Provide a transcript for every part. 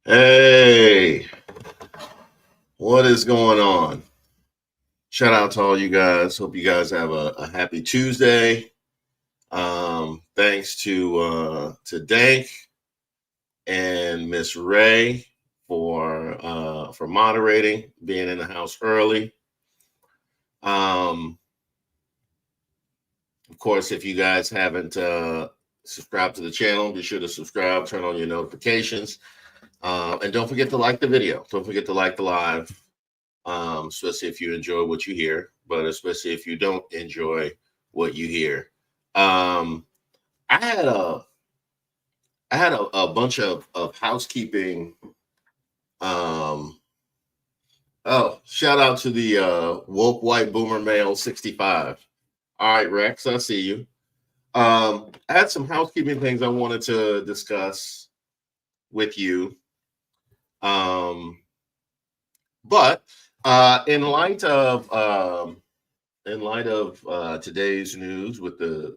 Hey, what is going on? Shout out to all you guys. Hope you guys have a happy Tuesday. Thanks to Dank and Miss Ray for moderating, being in the house early. Of course, if you guys haven't subscribed to the channel, be sure to subscribe, turn on your notifications, and don't forget to like the video. Don't forget to like the live. Especially if you enjoy what you hear, but especially if you don't enjoy what you hear. Um, I had a I had a bunch of housekeeping. Um, oh, shout out to the woke white boomer male 65. All right, Rex, I see you. I had some housekeeping things I wanted to discuss with you. But in light of today's news with the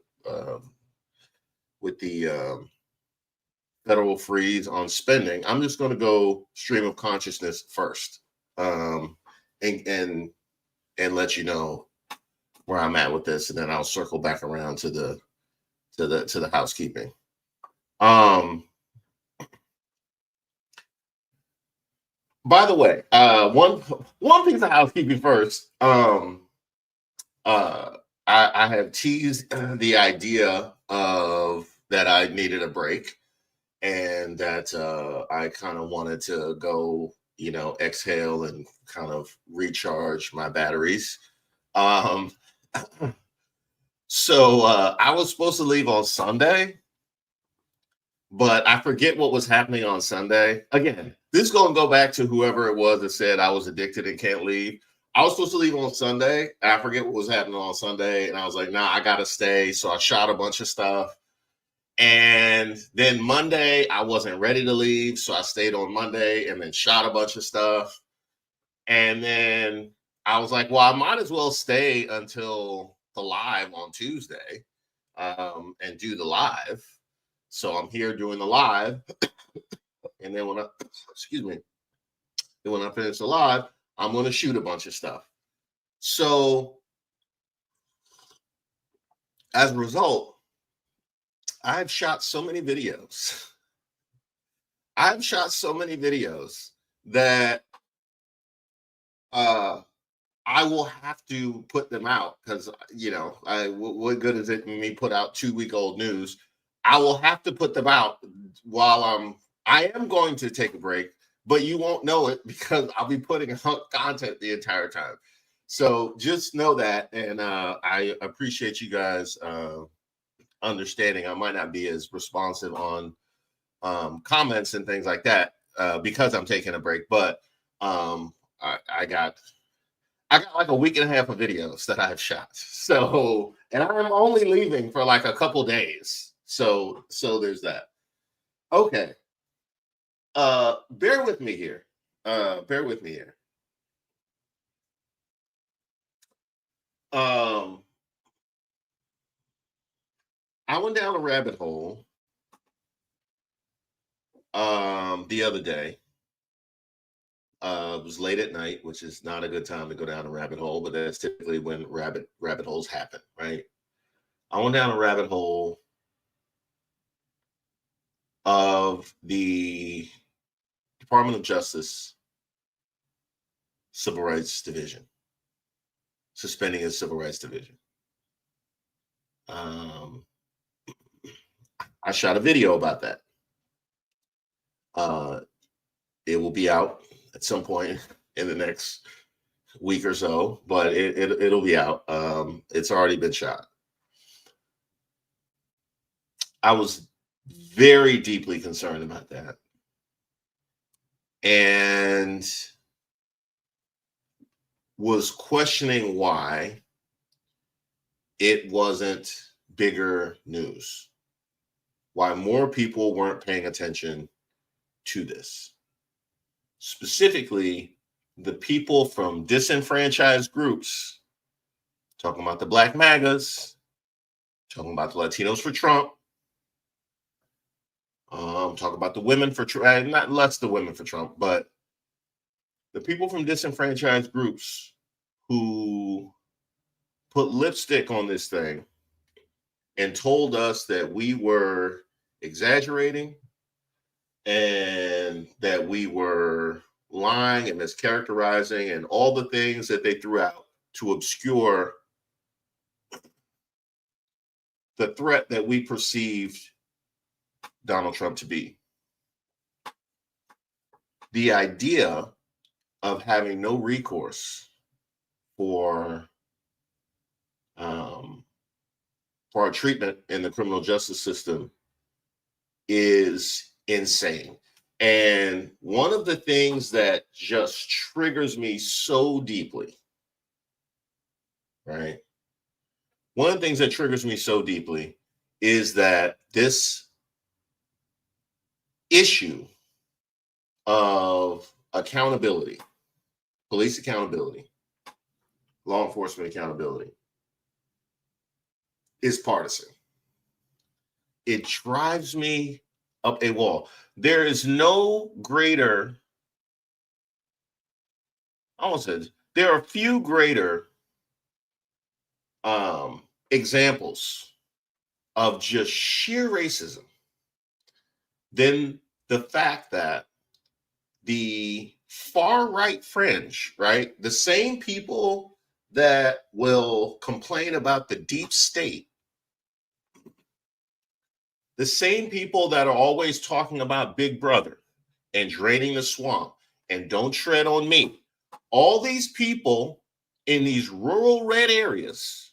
federal freeze on spending, I'm just going to go stream of consciousness first, and and let you know where I'm at with this, and then I'll circle back around to the housekeeping. By the way, one piece of housekeeping first. I have teased the idea of that I needed a break, and that I kind of wanted to go, exhale and kind of recharge my batteries. Um, so I was supposed to leave on Sunday, but I forget what was happening on Sunday. Again, this is going to go back to whoever it was that said I was addicted and can't leave. I was supposed to leave on Sunday. I forget what was happening on Sunday. And I was like, nah, I got to stay. So I shot a bunch of stuff. And then Monday, I wasn't ready to leave. So I stayed on Monday and then shot a bunch of stuff. And then I was like, well, I might as well stay until the live on Tuesday, and do the live. So I'm here doing the live. And then excuse me, then when I finish the live, I'm going to shoot a bunch of stuff. So as a result, I've shot so many videos. I've shot so many videos that I will have to put them out because, what good is it when me put out 2-week-old news? I will have to put them out while I am going to take a break, but you won't know it because I'll be putting out content the entire time. So just know that, and I appreciate you guys understanding. I might not be as responsive on comments and things like that because I'm taking a break, but I got like a week and a half of videos that I've shot. So, and I'm only leaving for like a couple days. So there's that. Okay. Bear with me here. Bear with me here. I went down a rabbit hole the other day. It was late at night, which is not a good time to go down a rabbit hole, but that's typically when rabbit holes happen, right? I went down a rabbit hole of the Department of Justice Civil Rights Division, suspending a Civil Rights Division. I shot a video about that. It will be out at some point in the next week or so, but it'll be out. It's already been shot. I was very deeply concerned about that. And was questioning why it wasn't bigger news, why more people weren't paying attention to this. Specifically, the people from disenfranchised groups, talking about the Black MAGAs, talking about the Latinos for Trump, Talk about the women for Trump, not less the women for Trump, but the people from disenfranchised groups who put lipstick on this thing and told us that we were exaggerating and that we were lying and mischaracterizing and all the things that they threw out to obscure the threat that we perceived Donald Trump to be. The idea of having no recourse for our treatment in the criminal justice system is insane. And one of the things that just triggers me so deeply, right? One of the things that triggers me so deeply is that this issue of accountability, police accountability, law enforcement accountability, is partisan. It drives me up a wall. There is no greater, I almost said, there are few greater examples of just sheer racism than the fact that the far right fringe, right, the same people that will complain about the deep state, the same people that are always talking about Big Brother and draining the swamp and don't tread on me, all these people in these rural red areas,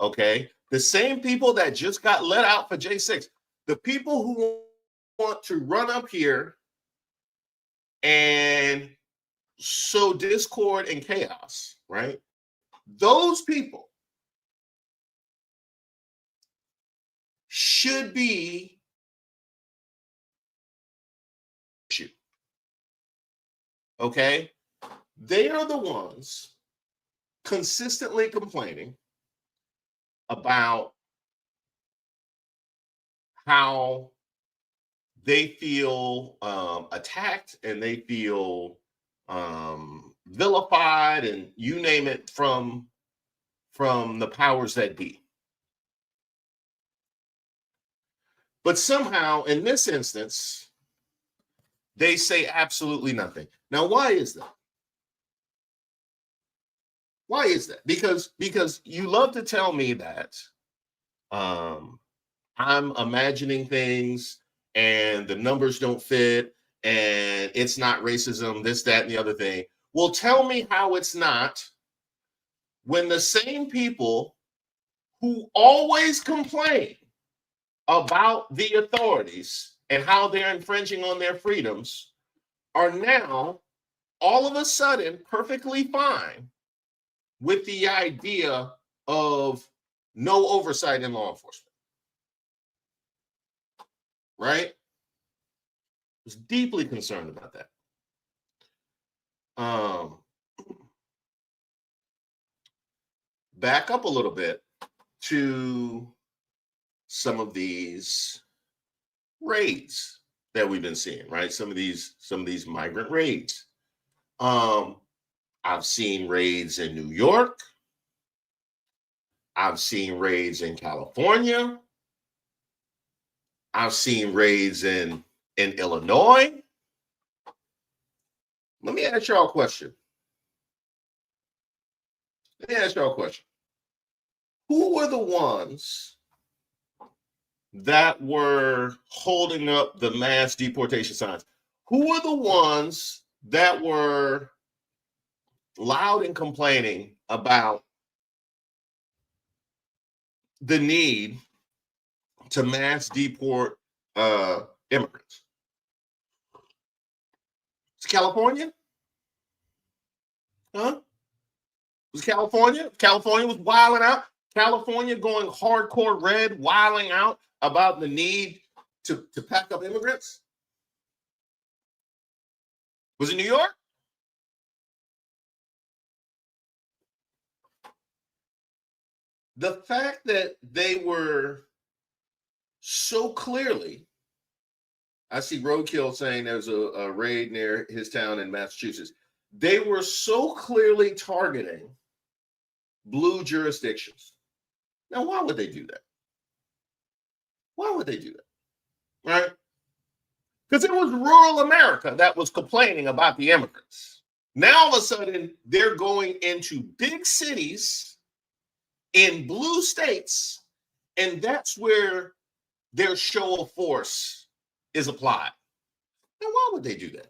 okay, the same people that just got let out for J6, the people who want to run up here and sow discord and chaos, right? Those people should be okay? They are the ones consistently complaining about how they feel attacked and they feel vilified and you name it from the powers that be. But somehow in this instance, they say absolutely nothing. Now, why is that? Why is that? Because you love to tell me that I'm imagining things and the numbers don't fit and it's not racism, this, that, and the other thing. Well, tell me how it's not when the same people who always complain about the authorities and how they're infringing on their freedoms are now all of a sudden perfectly fine with the idea of no oversight in law enforcement. Right? I was deeply concerned about that. Back up a little bit to some of these raids that we've been seeing, right? Some of these migrant raids. I've seen raids in New York. I've seen raids in California. I've seen raids in Illinois. Let me ask y'all a question. Who were the ones that were holding up the mass deportation signs? Who were the ones that were loud and complaining about the need to mass deport immigrants? It's California? Huh? Was California? California was wilding out. California going hardcore red, wilding out about the need to pack up immigrants. Was it New York? The fact that they were so clearly I see Roadkill saying there's a raid near his town in Massachusetts. They were so clearly targeting blue jurisdictions. Now, why would they do that? Why would they do that? Right? Because it was rural America that was complaining about the immigrants. Now, all of a sudden, they're going into big cities in blue states, and that's where their show of force is applied. Now, why would they do that?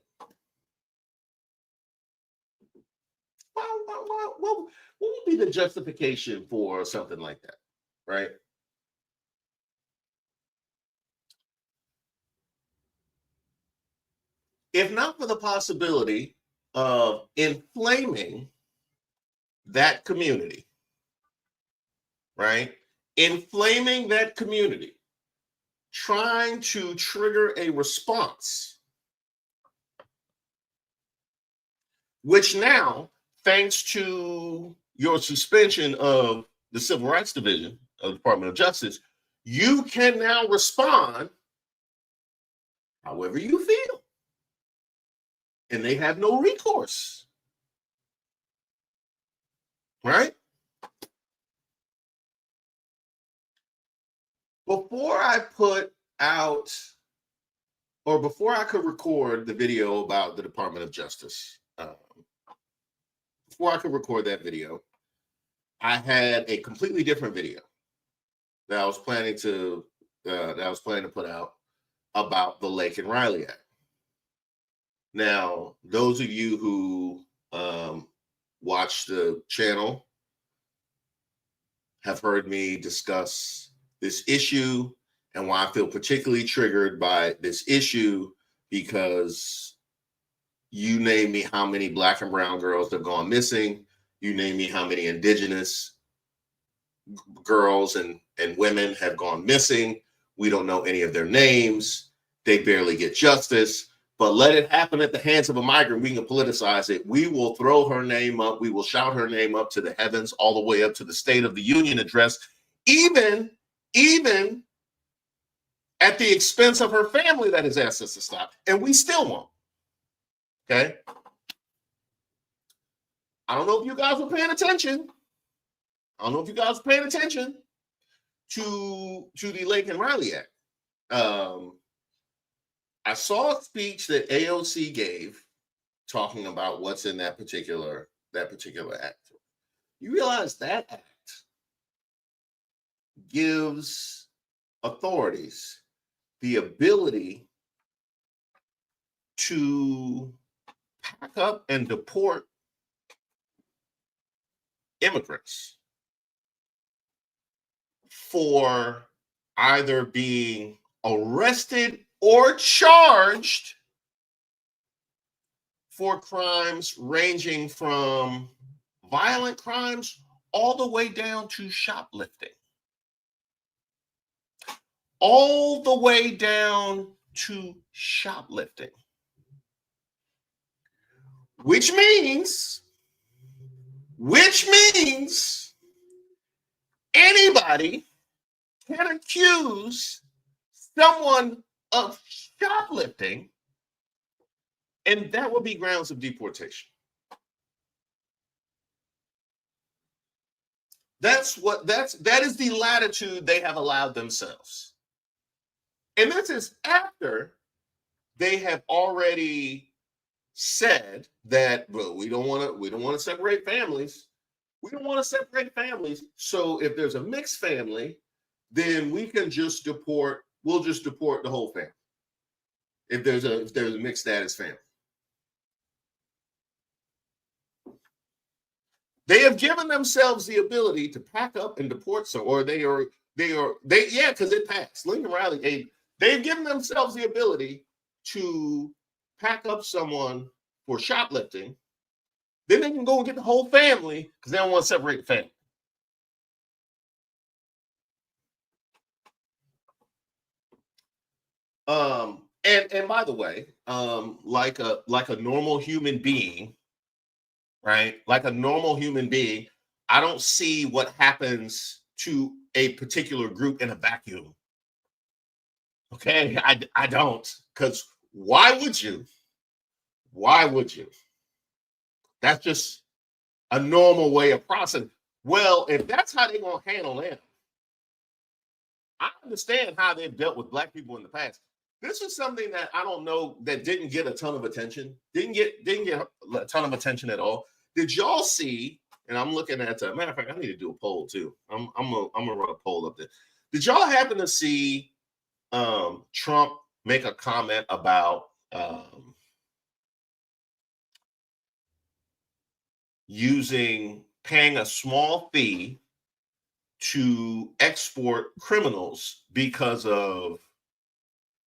What would be the justification for something like that, right? If not for the possibility of inflaming that community, right? Inflaming that community, trying to trigger a response, which now, thanks to your suspension of the Civil Rights Division of the Department of Justice, you can now respond however you feel. And they have no recourse. Right? Before I put out, or before I could record the video about the Department of Justice, before I could record that video, I had a completely different video that I was planning to put out about the Lake and Riley Act. Now, those of you who watch the channel have heard me discuss this issue and why I feel particularly triggered by this issue, because you name me how many Black and brown girls have gone missing. You name me how many indigenous girls and women have gone missing. We don't know any of their names. They barely get justice. But let it happen at the hands of a migrant. We can politicize it. We will throw her name up. We will shout her name up to the heavens, all the way up to the State of the Union address, even at the expense of her family that has asked us to stop. And we still won't. Okay? I don't know if you guys were paying attention. to the Lake and Riley Act. I saw a speech that AOC gave talking about what's in that particular act. You realize that act gives authorities the ability to pack up and deport immigrants for either being arrested or charged for crimes ranging from violent crimes all the way down to shoplifting. All the way down to shoplifting. Which means anybody can accuse someone of shoplifting, and that would be grounds of deportation. That is the latitude they have allowed themselves. And this is after they have already said that, well, we don't want to separate families. We don't want to separate families. So if there's a mixed family, then we can just deport. We'll just deport the whole family. If there's a mixed status family. They have given themselves the ability to pack up and deport some, or because it passed. Lincoln Riley, they've given themselves the ability to pack up someone for shoplifting. Then they can go and get the whole family because they don't want to separate the family. And by the way, like a normal human being, right? Like a normal human being, I don't see what happens to a particular group in a vacuum. Okay, I don't, because why would you? Why would you? That's just a normal way of processing. Well, if that's how they're gonna handle them, I understand how they've dealt with black people in the past. This is something that I don't know that didn't get a ton of attention. Didn't get a ton of attention at all. Did y'all see? And I'm looking at. Matter of fact, I need to do a poll too. I'm gonna run a poll up there. Did y'all happen to see Trump make a comment about paying a small fee to export criminals because of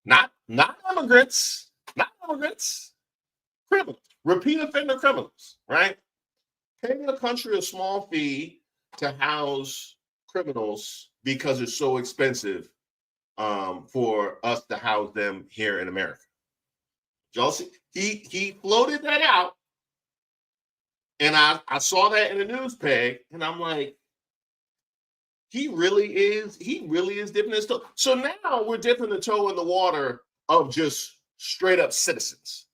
not immigrants, criminals, repeat offender criminals, right? Paying a country a small fee to house criminals because it's so expensive for us to house them here in America. Y'all see, he floated that out, and I saw that in the news peg, and I'm like, he really is dipping his toe. So now we're dipping the toe in the water of just straight up citizens.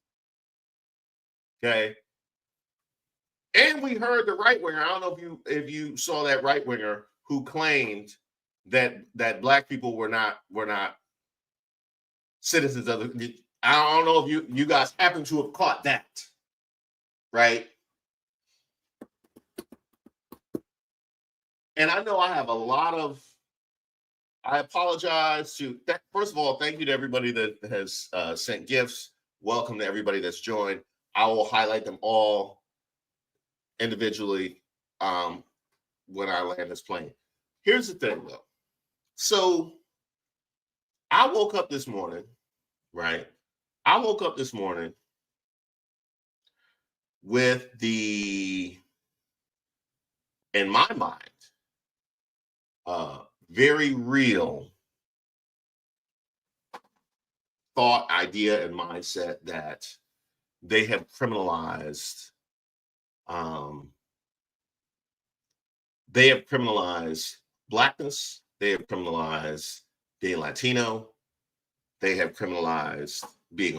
Okay. And we heard the right winger. I don't know if you saw that right winger who claimed that black people were not citizens of the. I don't know if you guys happen to have caught that, right? And I know I have a lot of. I apologize to that. First of all, thank you to everybody that has sent gifts. Welcome to everybody that's joined. I will highlight them all individually when I land this plane. Here's the thing, though. So I woke up this morning, right? I woke up this morning with in my mind, very real thought, idea, and mindset that they have criminalized. They have criminalized blackness. They have criminalized being Latino. They have criminalized being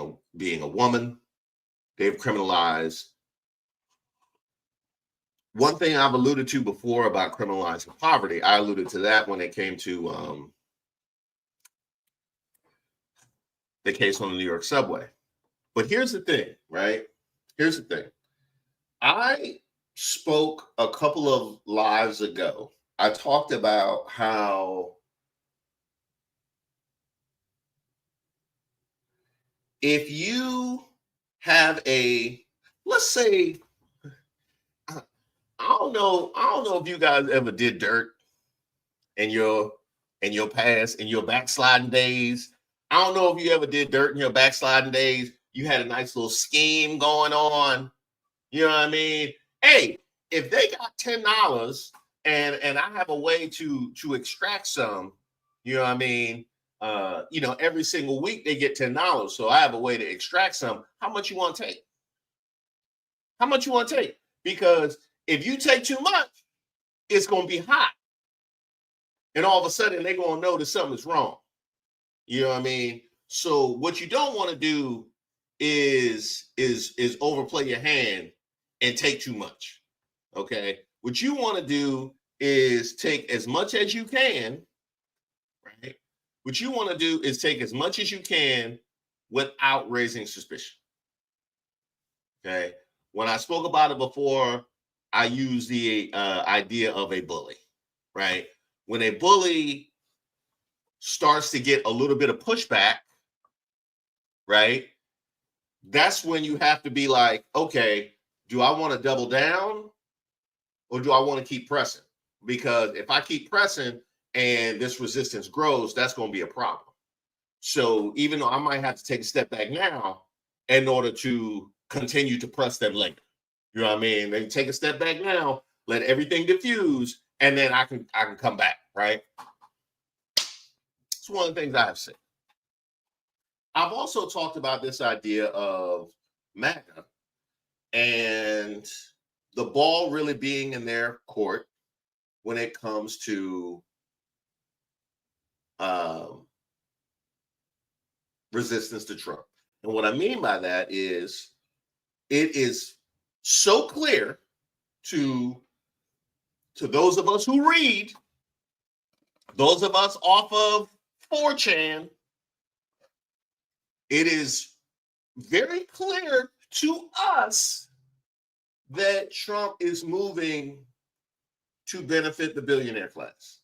a woman. They've criminalized. One thing I've alluded to before about criminalizing poverty, I alluded to that when it came to the case on the New York subway. But here's the thing, right? Here's the thing. I spoke a couple of lives ago. I talked about how if you have let's say, I don't know if you guys ever did dirt in your past, in your backsliding days. I don't know if you ever did dirt in your backsliding days. You had a nice little scheme going on. You know what I mean? Hey, if they got $10 and I have a way to extract some, you know what I mean? Every single week they get $10. So I have a way to extract some. How much you want to take? How much you want to take? Because if you take too much, it's going to be hot. And all of a sudden they're going to know that something's wrong. You know what I mean? So what you don't want to do is overplay your hand and take too much. Okay. What you want to do is take as much as you can, right? What you want to do is take as much as you can without raising suspicion. Okay. When I spoke about it before, I used the idea of a bully, right? When a bully starts to get a little bit of pushback, right? That's when you have to be like, okay, do I want to double down or do I want to keep pressing? Because if I keep pressing and this resistance grows, that's going to be a problem. So even though I might have to take a step back now in order to continue to press them later, you know what I mean? Then take a step back now, let everything diffuse, and then I can come back, right? It's one of the things I've said. I've also talked about this idea of MAGA and the ball really being in their court when it comes to resistance to Trump. And what I mean by that is it is so clear to those of us who read, those of us off of 4chan, it is very clear to us that Trump is moving to benefit the billionaire class.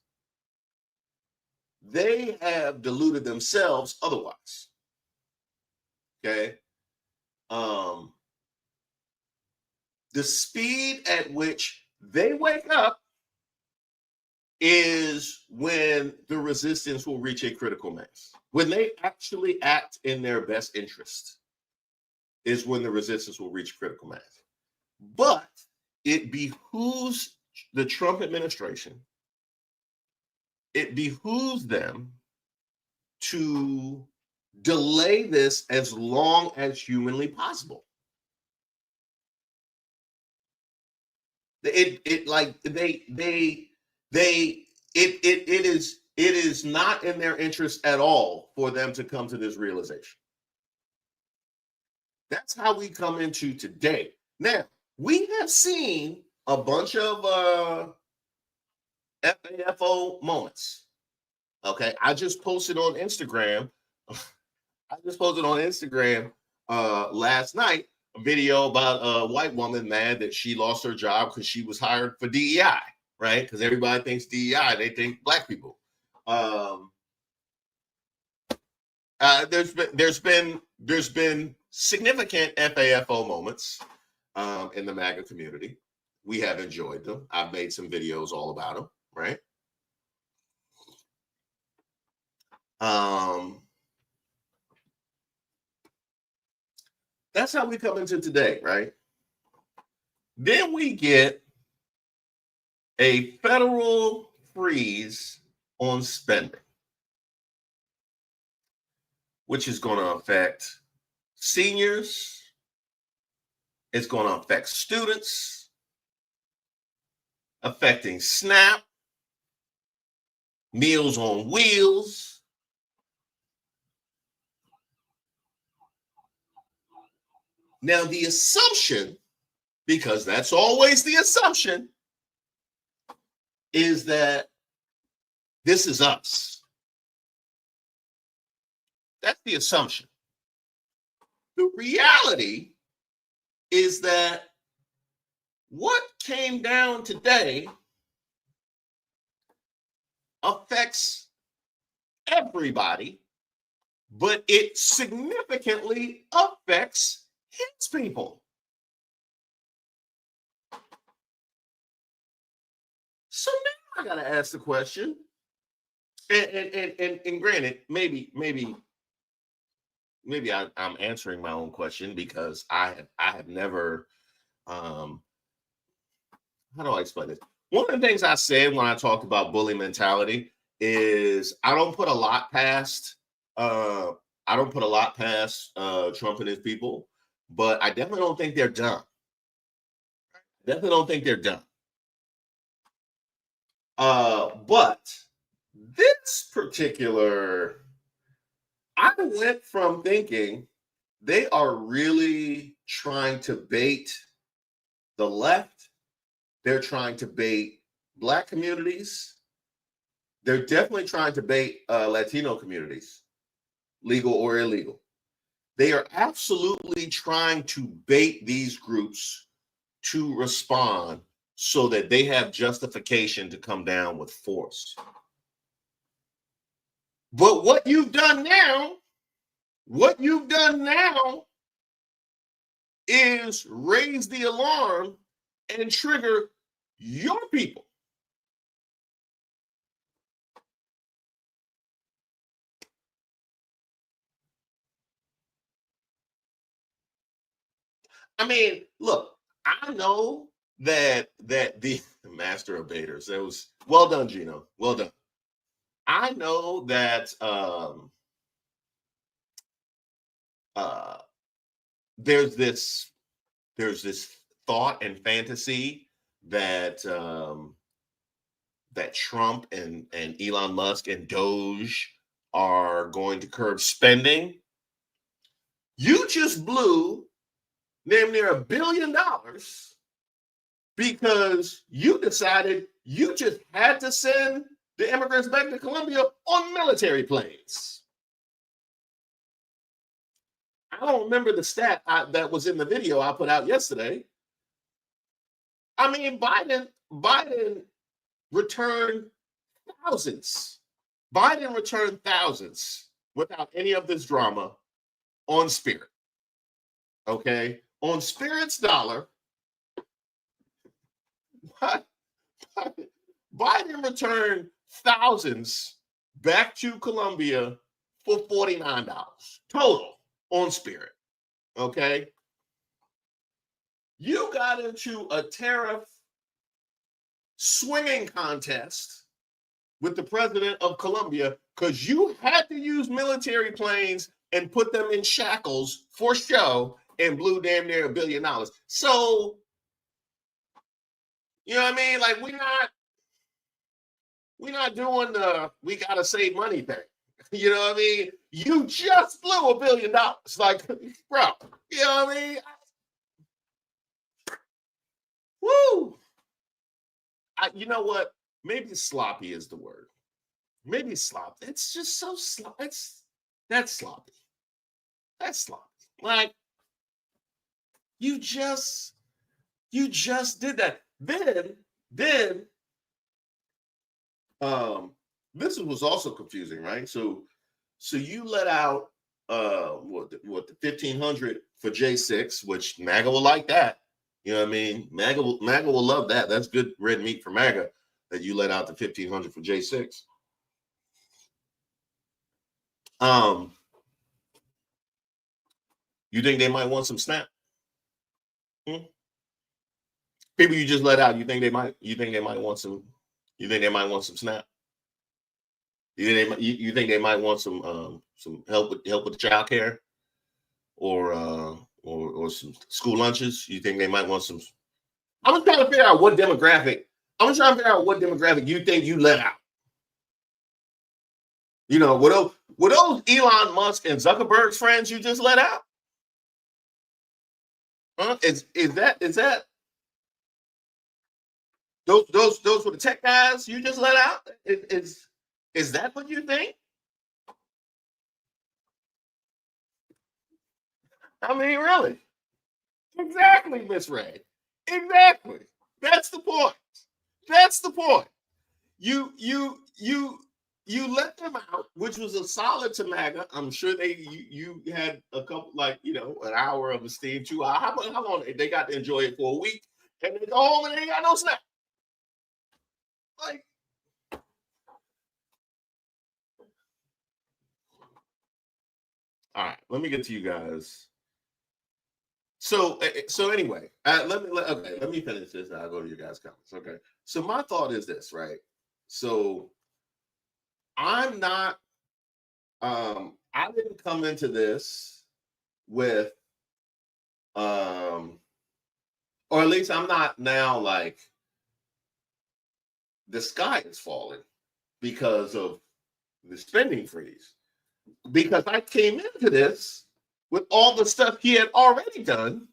They have deluded themselves otherwise. Okay. The speed at which they wake up is when the resistance will reach a critical mass. When they actually act in their best interest is when the resistance will reach critical mass. But it behooves the Trump administration, it behooves them to delay this as long as humanly possible. It is not in their interest at all for them to come to this realization. That's how we come into today. Now, we have seen a bunch of FAFO moments. Okay, I just posted on Instagram. Last night a video about a white woman mad that she lost her job because she was hired for DEI, right? Because everybody thinks DEI, they think black people. There's been significant FAFO moments in the MAGA community. We have enjoyed them. I've made some videos all about them, right? That's how we come into today, right? Then we get a federal freeze on spending, which is going to affect seniors. It's going to affect students, affecting SNAP, Meals on Wheels. Now, the assumption, because that's always the assumption, is that this is us. That's the assumption. The reality is that what came down today affects everybody, but it significantly affects his people. So now I gotta ask the question, and granted, maybe I'm answering my own question because I have never how do I explain this? One of the things I said when I talked about bully mentality is I don't put a lot past Trump and his people, but I definitely don't think they're done. But this particular, I went from thinking they are really trying to bait the left. They're trying to bait Black communities. They're definitely trying to bait Latino communities, legal or illegal. They are absolutely trying to bait these groups to respond so that they have justification to come down with force. But what you've done now is raise the alarm and trigger your people. I mean, look, I know that the master of baiters, it was well done, Gino. Well done. I know that there's this thought and fantasy that that Trump and Elon Musk and Doge are going to curb spending You just blew damn near $1 billion because you decided you just had to send the immigrants back to Colombia on military planes. I don't remember the stat that was in the video I put out yesterday. I mean, Biden returned thousands. Biden returned thousands without any of this drama on Spirit. Okay? On Spirit's dollar, Biden returned thousands back to Colombia for $49 total on Spirit. Okay? You got into a tariff swinging contest with the president of Colombia because you had to use military planes and put them in shackles for show and blew damn near $1 billion. So, you know what I mean? Like, we're not doing the we gotta save money thing. You know what I mean? You just blew $1 billion. Like, bro, you know what I mean? Woo! You know what? Maybe sloppy is the word. Maybe sloppy. It's just so sloppy. That's sloppy. That's sloppy. Like, you just did that. Then this was also confusing, right? So you let out what the 1,500 for J6, which MAGA will like that. You know what I mean? MAGA will love that. That's good red meat for MAGA that you let out the 1,500 for J6. You think they might want some snap? People you just let out, you think they might want some snap? You think they might want some help with the child care or some school lunches? You think they might want some? I'm trying to figure out what demographic you think you let out. You know, were those Elon Musk and Zuckerberg's friends you just let out? Huh? Is that those were the tech guys you just let out? Is that what you think? I mean, really? Exactly, Miss Ray. Exactly. That's the point. That's the point. You let them out, which was a solid to MAGA. I'm sure you had a couple, like, you know, an hour of esteem, 2 hours. How long they got to enjoy it for a week, and they go home and they ain't got no snap. Like, all right, let me get to you guys. So anyway, let me finish this and I'll go to you guys' comments. Okay. So my thought is this, right? So I'm not I didn't come into this with or at least I'm not now like the sky is falling because of the spending freeze. Because I came into this with all the stuff he had already done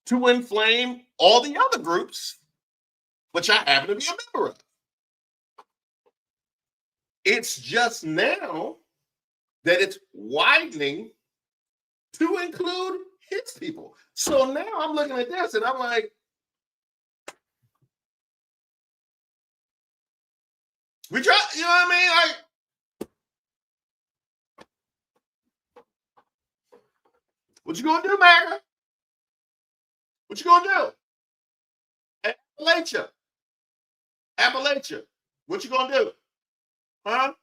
to inflame all the other groups, which I happen to be a member of. It's just now that it's widening to include his people. So now I'm looking at this and I'm like, we try, you know what I mean? Like, what you gonna do, MAGA? What you gonna do? Appalachia. What you gonna do? Huh?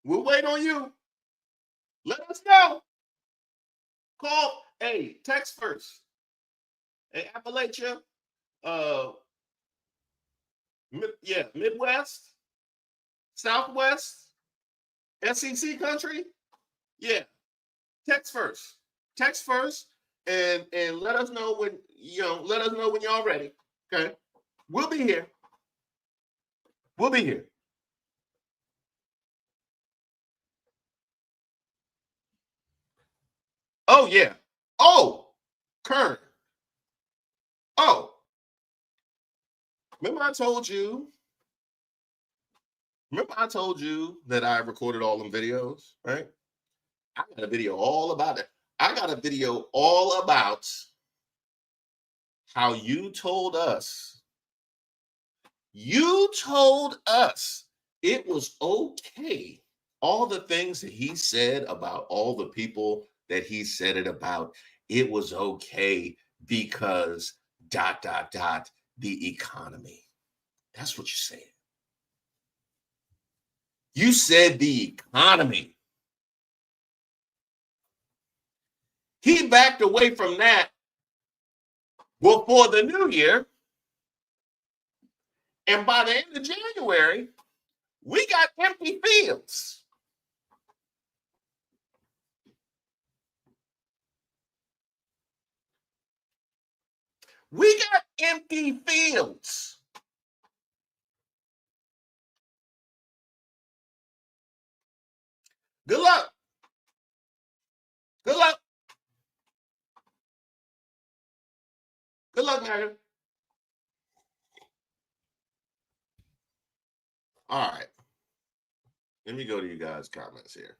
We'll wait on you. Let us know. Call, hey, text first. Hey, Appalachia, Midwest, Southwest, SEC country. Yeah, text first. Text first, and let us know when y'all ready. Okay, we'll be here. We'll be here. Oh, yeah. Oh, Kern. Oh, remember I told you? Remember I told you that I recorded all them videos, right? I got a video all about it. I got a video all about how you told us it was okay. All the things that he said about all the people that he said it about, it was okay because dot, dot, dot, the economy. That's what you said. You said the economy. He backed away from that before the new year. And by the end of January, we got empty fields. We got empty fields. Good luck. Good luck. Good luck, Megan. All right. Let me go to you guys' comments here.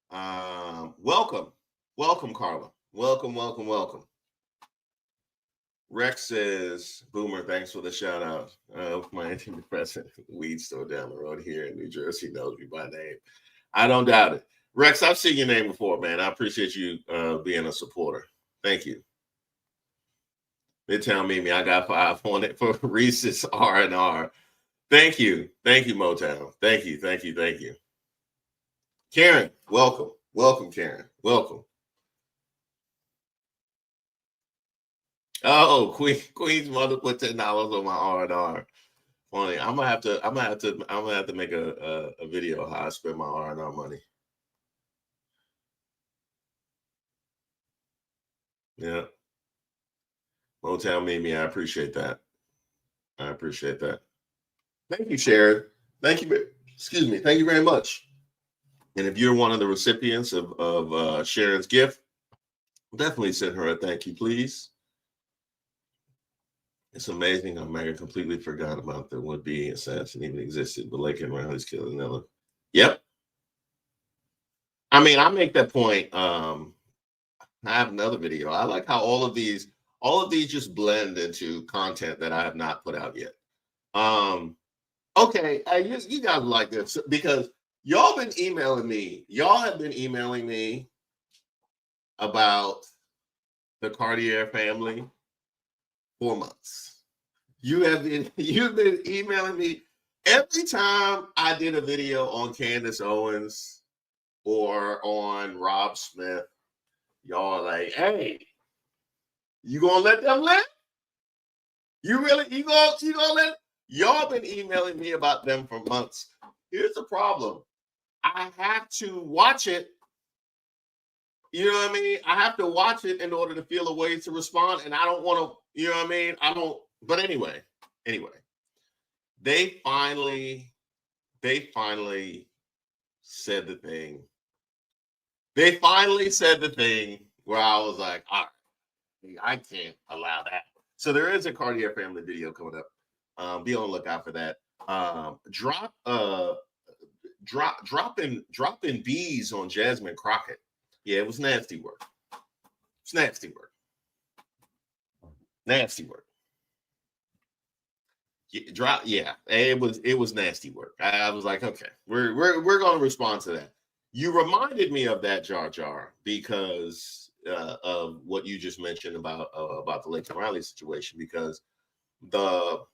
Welcome. Welcome, Carla. Welcome, welcome, welcome. Rex says, Boomer, thanks for the shout out. My antidepressant weed store down the road here in New Jersey knows me by name. I don't doubt it. Rex, I've seen your name before, man. I appreciate you being a supporter. Thank you. Midtown Mimi, I got 5 on it for Reese's R&R. Thank you. Thank you, Motown. Thank you. Thank you. Thank you. Karen, welcome. Welcome, Karen. Welcome. Oh, Queen's mother put $10 on my R&R. Funny. I'm gonna have to make a video how I spend my R&R money. Yeah. Motown Mimi, I appreciate that. I appreciate that. Thank you, Sharon. Thank you. Excuse me. Thank you very much. And if you're one of the recipients of Sharon's gift, definitely send her a thank you, please. It's amazing how Megan completely forgot about the would-be assassin even existed, but Lake and Riley's killing Nella. Yep. I mean, I make that point. I have another video. I like how all of these just blend into content that I have not put out yet. Okay, you guys like this because y'all been emailing me. Y'all have been emailing me about the Cartier family for months. You've been emailing me every time I did a video on Candace Owens or on Rob Smith. Y'all are like, hey, you gonna let them live? You gonna let? Y'all been emailing me about them for months. Here's the problem. I have to watch it. You know what I mean? I have to watch it in order to feel a way to respond. And I don't want to, you know what I mean? I don't, but anyway. They finally said the thing. They finally said the thing where I was like, all right, I can't allow that. So there is a Cartier family video coming up. Be on the lookout for that. Dropping bees on Jasmine Crockett. Yeah, it was nasty work. It's nasty work. Nasty work. Yeah, it was nasty work. I was like, okay, we're gonna respond to that. You reminded me of that, Jar Jar, because of what you just mentioned about the Lakeland Riley situation, because the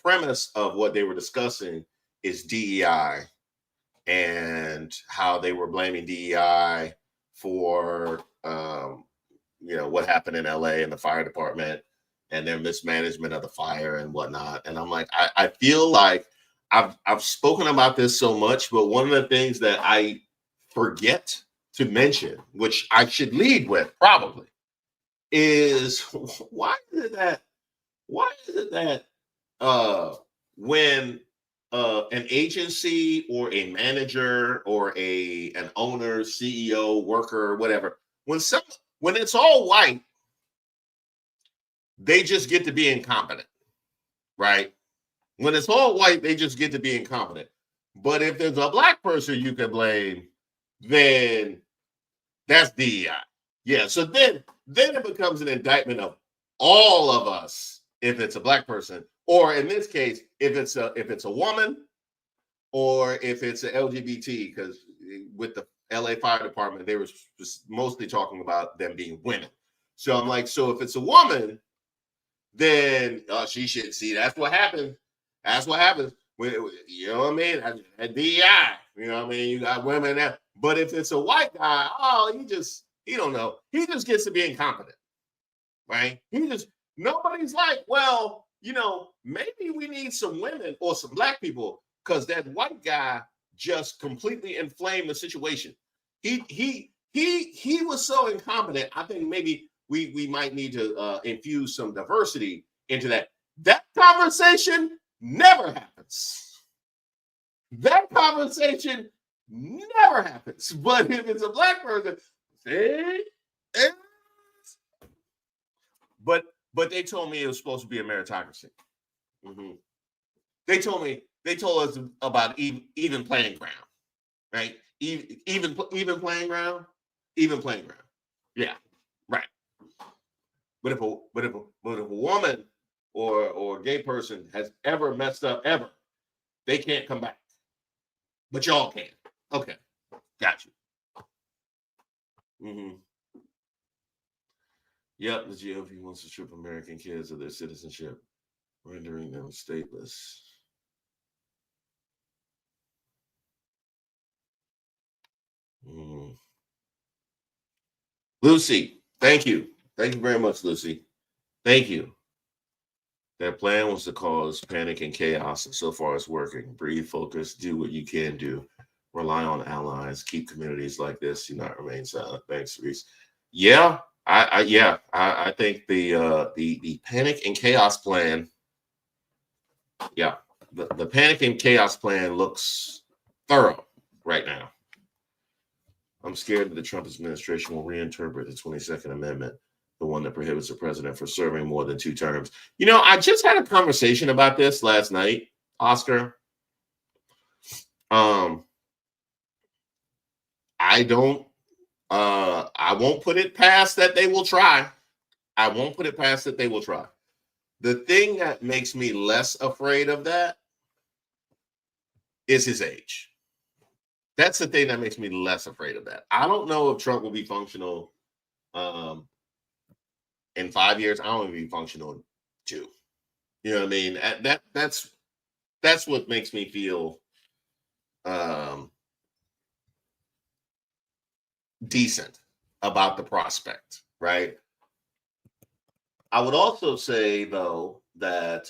premise of what they were discussing is DEI and how they were blaming DEI for what happened in LA and the fire department and their mismanagement of the fire and whatnot. And I'm like, I feel like I've spoken about this so much, but one of the things that I forget to mention, which I should lead with probably, is why is it that when an agency or a manager or an owner, CEO, worker, whatever, when it's all white, they just get to be incompetent, right? When it's all white, they just get to be incompetent. But if there's a black person you can blame, then that's DEI. Yeah. So then it becomes an indictment of all of us if it's a black person, or in this case, if it's a woman, or if it's an LGBT, because with the LA Fire Department, they were just mostly talking about them being women. So I'm like, so if it's a woman, then she should see. That's what happens. That's what happens. You know what I mean? At DEI, you know what I mean? You got women there. But if it's a white guy, he don't know. He just gets to be incompetent, right? Nobody's like, well, maybe we need some women or some black people because that white guy just completely inflamed the situation. He was so incompetent. I think maybe we might need to infuse some diversity into that. That conversation never happens. That conversation never happens. But if it's a black person, but they told me it was supposed to be a meritocracy. Mm-hmm. They told us about even playing ground, right? Even playing ground, even playing ground. Yeah, right. But if a woman or a gay person has ever messed up ever, they can't come back. But y'all can. Okay, got you. Mm-hmm. Yep, the GOP wants to strip American kids of their citizenship, rendering them stateless. Mm. Lucy, thank you. Thank you very much, Lucy. Thank you. Their plan was to cause panic and chaos, and so far it's working. Breathe, focus, do what you can do. Rely on allies. Keep communities like this. Do not remain silent. Thanks, Reese. Yeah, I think the panic and chaos plan. Yeah, the panic and chaos plan looks thorough right now. I'm scared that the Trump administration will reinterpret the 22nd Amendment, the one that prohibits the president from serving more than 2 terms. I just had a conversation about this last night, Oscar. I won't put it past that they will try. I won't put it past that they will try. The thing that makes me less afraid of that is his age. That's the thing that makes me less afraid of that. I don't know if Trump will be functional in 5 years. I don't want to be functional in 2. You know what I mean? That's what makes me feel decent about the prospect, right? I would also say though that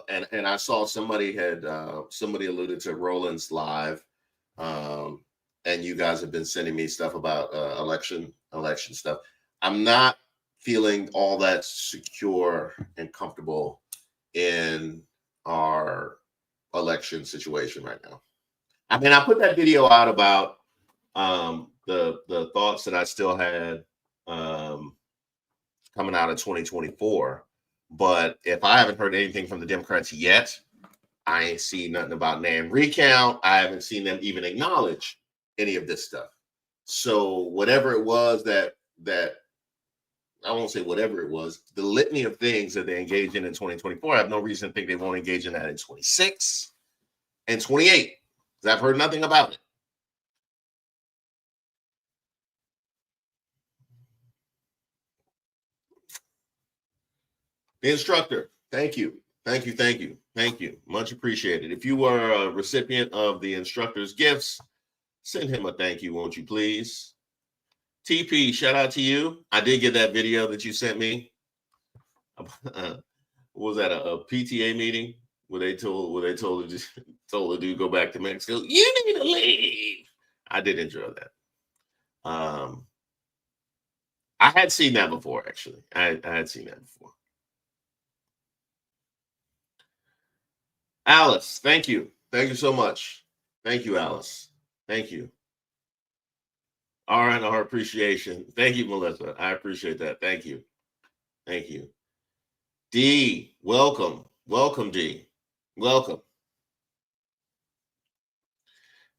and I saw somebody alluded to Roland's live, and you guys have been sending me stuff about election stuff. I'm not feeling all that secure and comfortable in our election situation right now. I mean, I put that video out about the thoughts that I still had coming out of 2024. But if I haven't heard anything from the Democrats yet, I ain't seen nothing about name recount. I haven't seen them even acknowledge any of this stuff. So whatever it was that I won't say whatever it was, the litany of things that they engaged in 2024, I have no reason to think they won't engage in that in 26 and 28. Because I've heard nothing about it. The instructor, thank you. Thank you. Much appreciated. If you were a recipient of the instructor's gifts, send him a thank you, won't you please? TP, shout out to you. I did get that video that you sent me. What was that, a PTA meeting where they told the dude go back to Mexico? You need to leave. I did enjoy that. I had seen that before, actually. I had seen that before. Alice, thank you. Thank you so much. Thank you, Alice. Thank you. R&R appreciation. Thank you, Melissa. I appreciate that. Thank you. Thank you. D, welcome. Welcome, D. Welcome.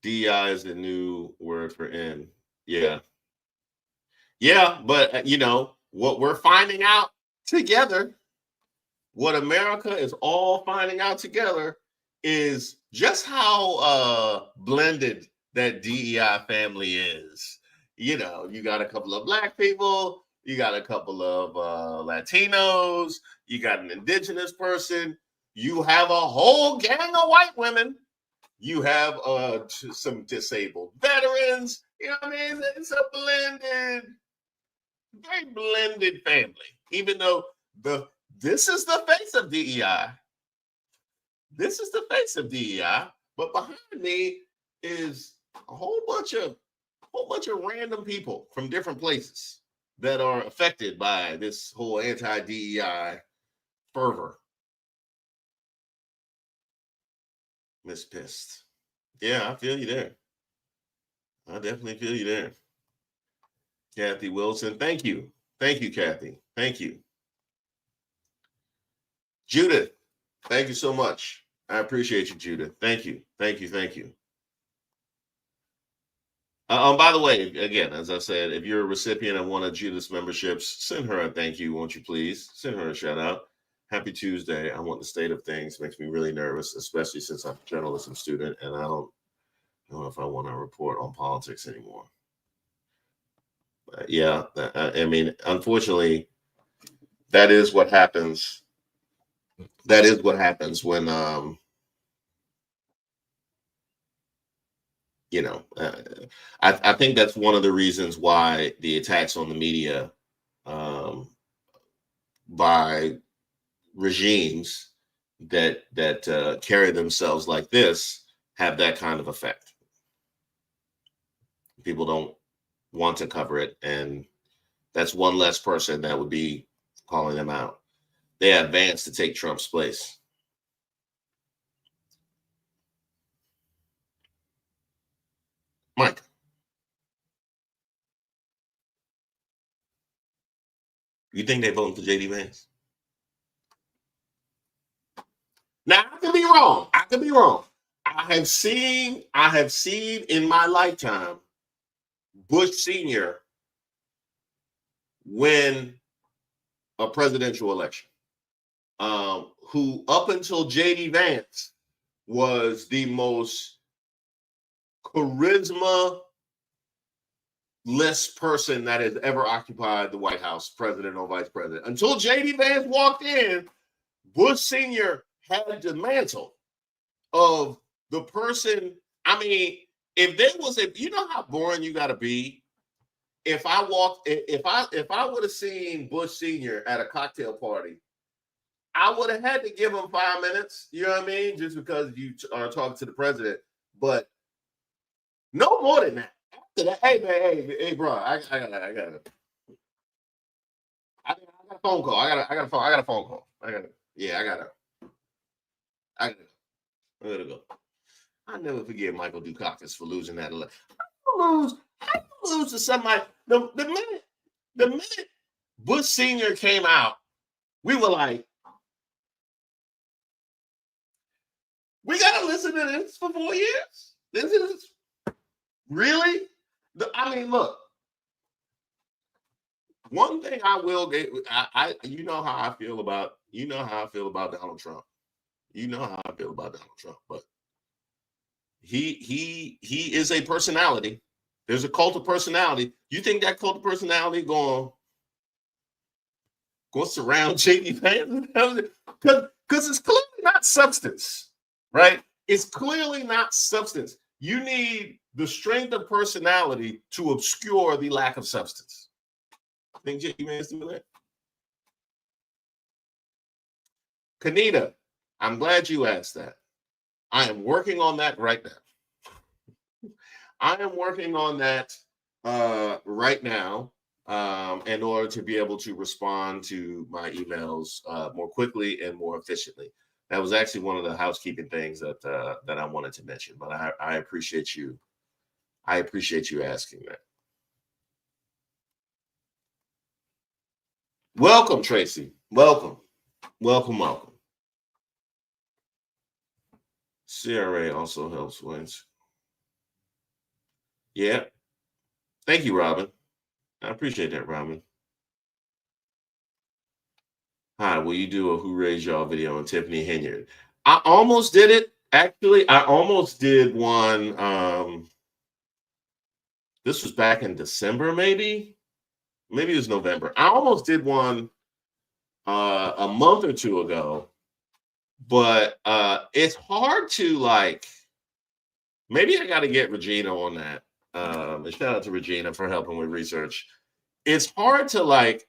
DEI is the new word for N. Yeah. Yeah, but what we're finding out together, what America is all finding out together is just how blended that DEI family is. You got a couple of Black people, you got a couple of Latinos, you got an indigenous person, you have a whole gang of white women, you have some disabled veterans. You know what I mean? It's a very blended family. Even though this is the face of DEI. This is the face of DEI, but behind me is a whole bunch of random people from different places that are affected by this whole anti-DEI fervor. Miss Pissed. Yeah, I feel you there. I definitely feel you there. Kathy Wilson, thank you. Thank you, Kathy. Thank you. Judith, thank you so much. I appreciate you, Judith. Thank you. Thank you. Thank you. By the way, again, as I said, if you're a recipient of one of Judith's memberships, send her a thank you, won't you please? Send her a shout out. Happy Tuesday. I want the state of things. Makes me really nervous, especially since I'm a journalism student and I don't know if I want to report on politics anymore. Yeah, I mean, unfortunately, that is what happens. That is what happens when, I think that's one of the reasons why the attacks on the media by regimes that carry themselves like this have that kind of effect. People don't want to cover it, and that's one less person that would be calling them out. They advanced to take Trump's place. Mike, you think they're voting for JD Vance? Now I could be wrong. I could be wrong. I have seen in my lifetime Bush Sr. win a presidential election. Who up until JD Vance was the most charisma-less person that has ever occupied the White House, president or vice president. Until JD Vance walked in, Bush Sr. had the mantle of the person. I mean, you know how boring you got to be. If I would have seen Bush Sr. at a cocktail party, I would have had to give him 5 minutes. You know what I mean? Just because you are talking to the president, but no more than that. After that, hey man, hey bro, I got a phone call. I got a phone call. I gotta go. I never forget Michael Dukakis for losing that election. I lose to somebody. The minute Bush Sr. came out, we were like, we gotta listen to this for 4 years. This is really. I mean, look. One thing I will get, you know how I feel about Donald Trump. You know how I feel about Donald Trump, but he is a personality. There's a cult of personality. You think that cult of personality going surround JD Vance? Because it's clearly not substance, right? It's clearly not substance. You need the strength of personality to obscure the lack of substance. Think JD Vance doing that? Kanita, I'm glad you asked that. I am working on that right now. I am working on that right now in order to be able to respond to my emails more quickly and more efficiently. That was actually one of the housekeeping things that I wanted to mention, but I appreciate you. I appreciate you asking that. Welcome, Tracy. Welcome. Welcome, welcome. CRA also helps wins. Yeah. Thank you, Robin. I appreciate that, Robin. Hi, will you do a Who Raised Y'all video on Tiffany Henyard? I almost did it. Actually, I almost did one. This was back in December, maybe it was November. I almost did one a month or two ago, but it's hard to like. Maybe I got to get Regina on that. And shout out to Regina for helping with research. It's hard to like,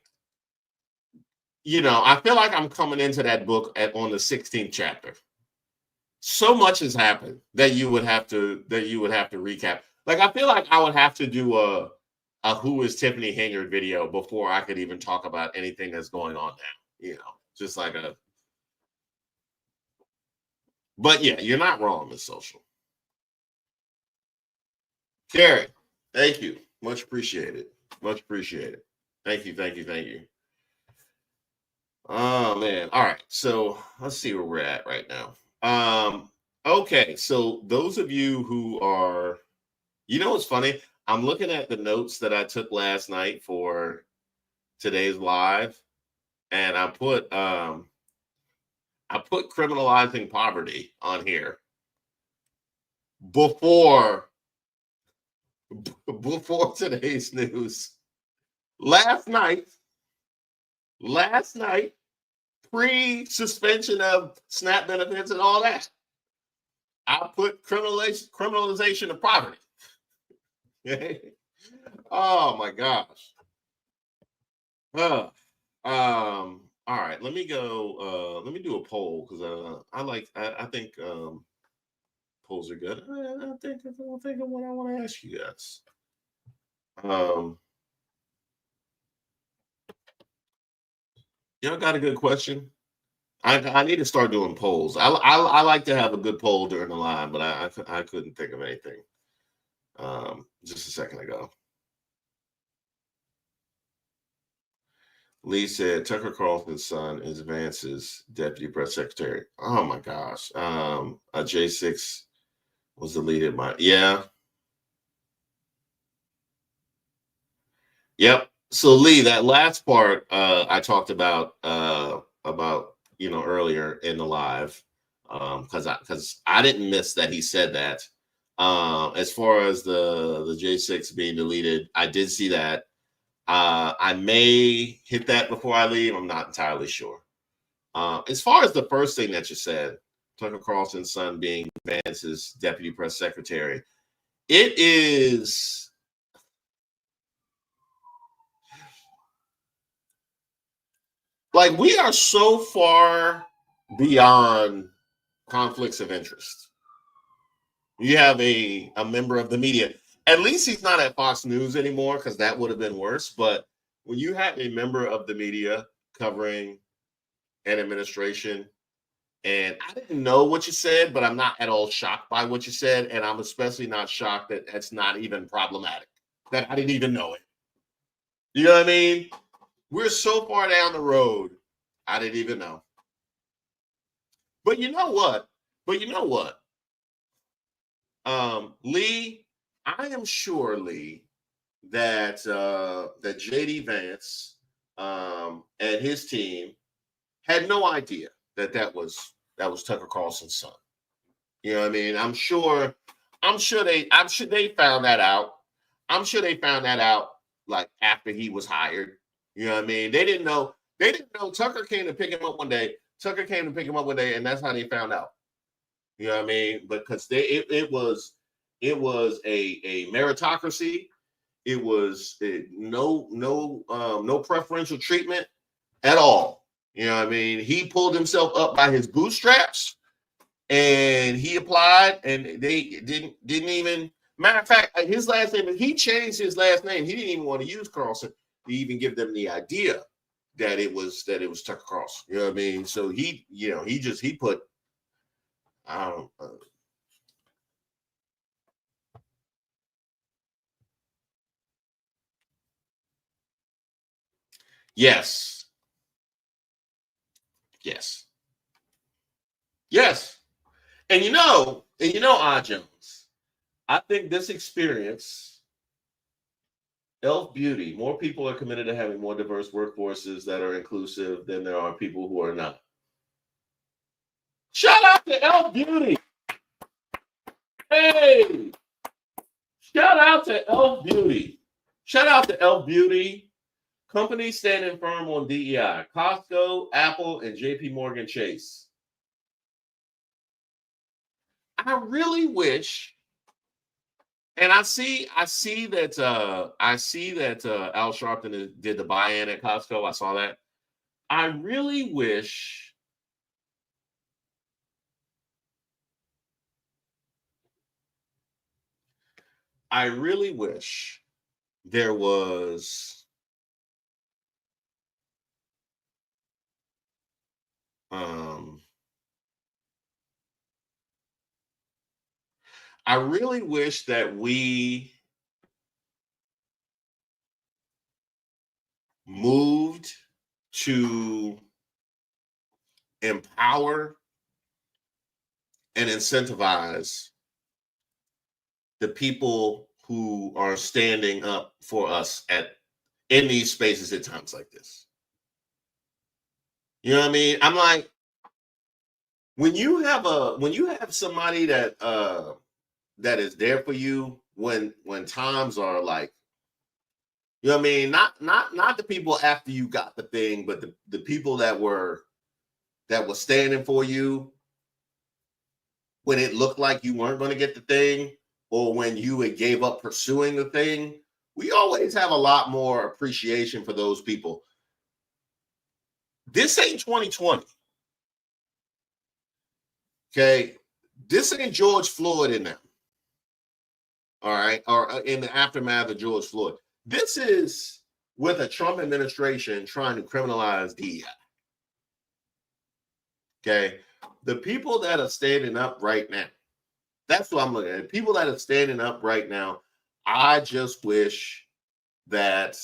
I feel like I'm coming into that book on the 16th chapter. So much has happened that you would have to recap. Like I feel like I would have to do a Who is Tiffany Henyard video before I could even talk about anything that's going on now. Just like a. But yeah, you're not wrong, Miss Social. Carrie, thank you. Much appreciated. Much appreciated. Thank you, thank you, thank you. Oh man. All right. So let's see where we're at right now. Okay. So those of you who are, what's funny? I'm looking at the notes that I took last night for today's live, and I put criminalizing poverty on here before today's news. Last night, pre-suspension of SNAP benefits and all that, I put criminalization of poverty. Oh my gosh. All right, let me go. Let me do a poll because I think polls are good. I think of what I want to ask you guys. Y'all got a good question? I need to start doing polls. I like to have a good poll during the live, but I couldn't think of anything just a second ago. Lee said Tucker Carlson's son is Vance's deputy press secretary. Oh my gosh. A J6 was deleted by Yep. So Lee, that last part I talked about earlier in the live because I didn't miss that he said that. As far as the J6 being deleted, I did see that. I may hit that before I leave. I'm not entirely sure. As far as the first thing that you said, Tucker Carlson's son being Vance's deputy press secretary, it is. Like we are so far beyond conflicts of interest. You have a member of the media. At least he's not at Fox News anymore because that would have been worse. But when you have a member of the media covering an administration, and I didn't know what you said, but I'm not at all shocked by what you said. And I'm especially not shocked that that's not even problematic, that I didn't even know it. You know what I mean? We're so far down the road, I didn't even know. But you know what? Lee, I am sure, Lee, that that JD Vance and his team had no idea that was Tucker Carlson's son. You know what I mean? I'm sure they found that out. I'm sure they found that out like after he was hired. You know what I mean? They didn't know Tucker came to pick him up one day. And that's how they found out. You know what I mean? Because it was a meritocracy. It was no preferential treatment at all. You know what I mean? He pulled himself up by his bootstraps and he applied and they didn't even. Matter of fact, his last name, he changed his last name. He didn't even want to use Carlson to even give them the idea that it was Tucker Carlson. You know what I mean? So he put, I don't know. Yes. Yes. Yes. And Jones, I think this experience, Elf Beauty, more people are committed to having more diverse workforces that are inclusive than there are people who are not. Shout out to Elf Beauty. Hey, shout out to Elf Beauty. Shout out to Elf Beauty. Companies standing firm on DEI. Costco, Apple, and JP Morgan Chase. I really wish, and I see that Al Sharpton did the buy-in at Costco. I saw that. I really wish there was um I really wish that we moved to empower and incentivize the people who are standing up for us in these spaces at times like this. You know what I mean? I'm like, when you have somebody that is there for you when times are like, you know what I mean? Not the people after you got the thing, but the people that were standing for you when it looked like you weren't going to get the thing, or when you had gave up pursuing the thing. We always have a lot more appreciation for those people. This ain't 2020. Okay. This ain't George Floyd in them. All right. Or in the aftermath of George Floyd. This is with a Trump administration trying to criminalize DEI. Okay. The people that are standing up right now, that's what I'm looking at. People that are standing up right now, I just wish that,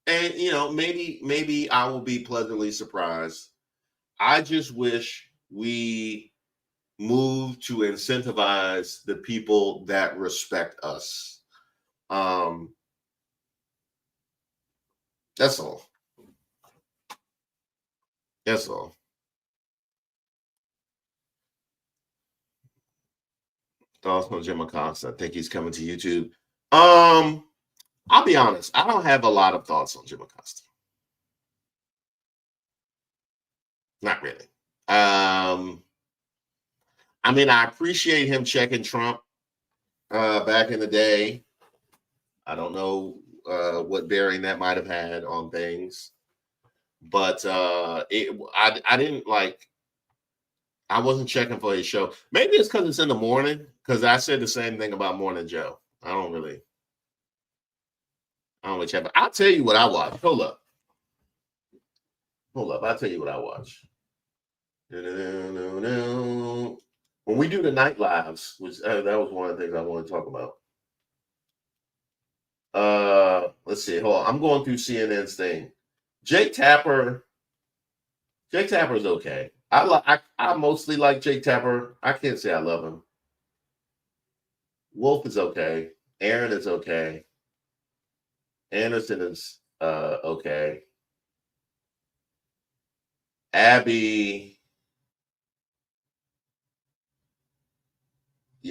and maybe I will be pleasantly surprised. I just wish we move to incentivize the people that respect us. That's all. That's all. Thoughts on Jim Acosta? I think he's coming to YouTube. I'll be honest. I don't have a lot of thoughts on Jim Acosta. Not really. I mean, I appreciate him checking Trump back in the day. I don't know what bearing that might have had on things, but I didn't like. I wasn't checking for his show. Maybe it's because it's in the morning. Because I said the same thing about Morning Joe. I don't really check. But I'll tell you what I watch. Hold up. I'll tell you what I watch. When we do the night lives, which that was one of the things I want to talk about. Let's see. Hold on. I'm going through CNN's thing. Jake Tapper's okay. I mostly like Jake Tapper. I can't say I love him. Wolf is okay. Aaron is okay. Anderson is okay. Abby,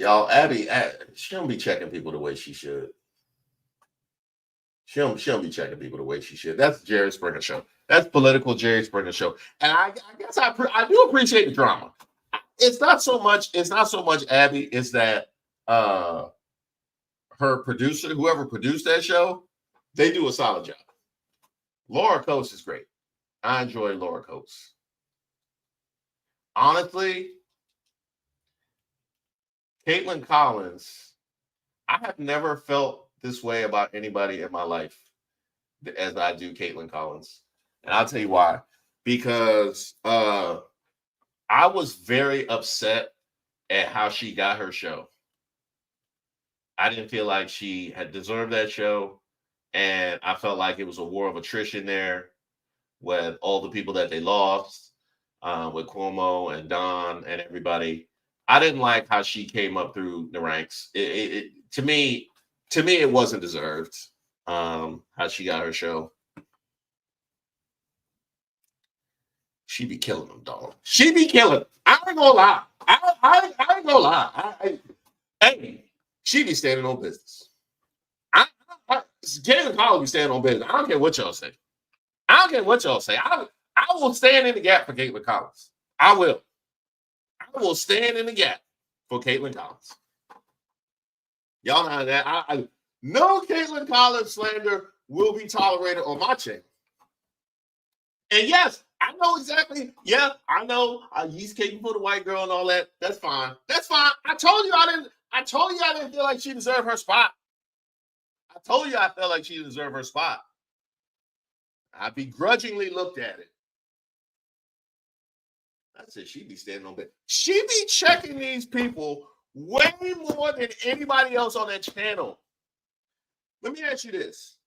Abby, she don't be checking people the way she should. She don't be checking people the way she should. That's Jerry Springer show. That's political Jerry Springer show. And I guess I do appreciate the drama. It's not so much Abby. It's that her producer, whoever produced that show, they do a solid job. Laura Coates is great. I enjoy Laura Coates. Honestly, Caitlin Collins, I have never felt this way about anybody in my life as I do Caitlin Collins. And I'll tell you why. Because I was very upset at how she got her show. I didn't feel like she had deserved that show. And I felt like it was a war of attrition there. with all the people that they lost, with Cuomo and Don and everybody. I didn't like how she came up through the ranks. To me, it wasn't deserved. How she got her show. She be killing them, dog. She be killing them. I ain't gonna lie. I ain't gonna lie. Hey, she be standing on business. Jalen Collins be standing on business. I don't care what y'all say. I don't care what y'all say. I will stand in the gap for Caitlin Collins. I will. I will stand in the gap for Caitlin Collins. Y'all know that. No Caitlin Collins slander will be tolerated on my channel. And yes, I know exactly. Yeah, I know. He's caping for the white girl and all that. That's fine. That's fine. I told you I didn't feel like she deserved her spot. I told you I felt like she deserved her spot. I begrudgingly looked at it. I said she be standing on bed. She be checking these people way more than anybody else on that channel. Let me ask you this.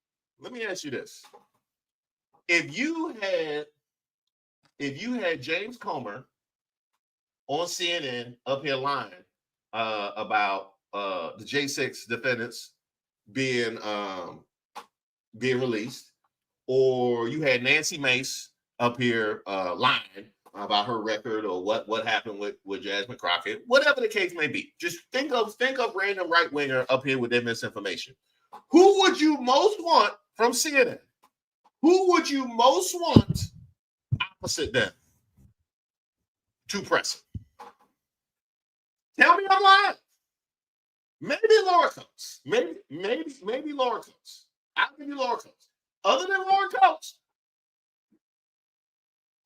If you had James Comer on CNN up here lying about the J6 defendants being released, or you had Nancy Mace up here lying about her record or what happened with Jasmine Crockett, whatever the case may be, just think of random right winger up here with their misinformation. Who would you most want from CNN? Who would you most want opposite them to press it? Tell me I'm lying. Maybe Laura Coates. Maybe Laura Coates. I'll give you Laura Coates. Other than Laura Coates,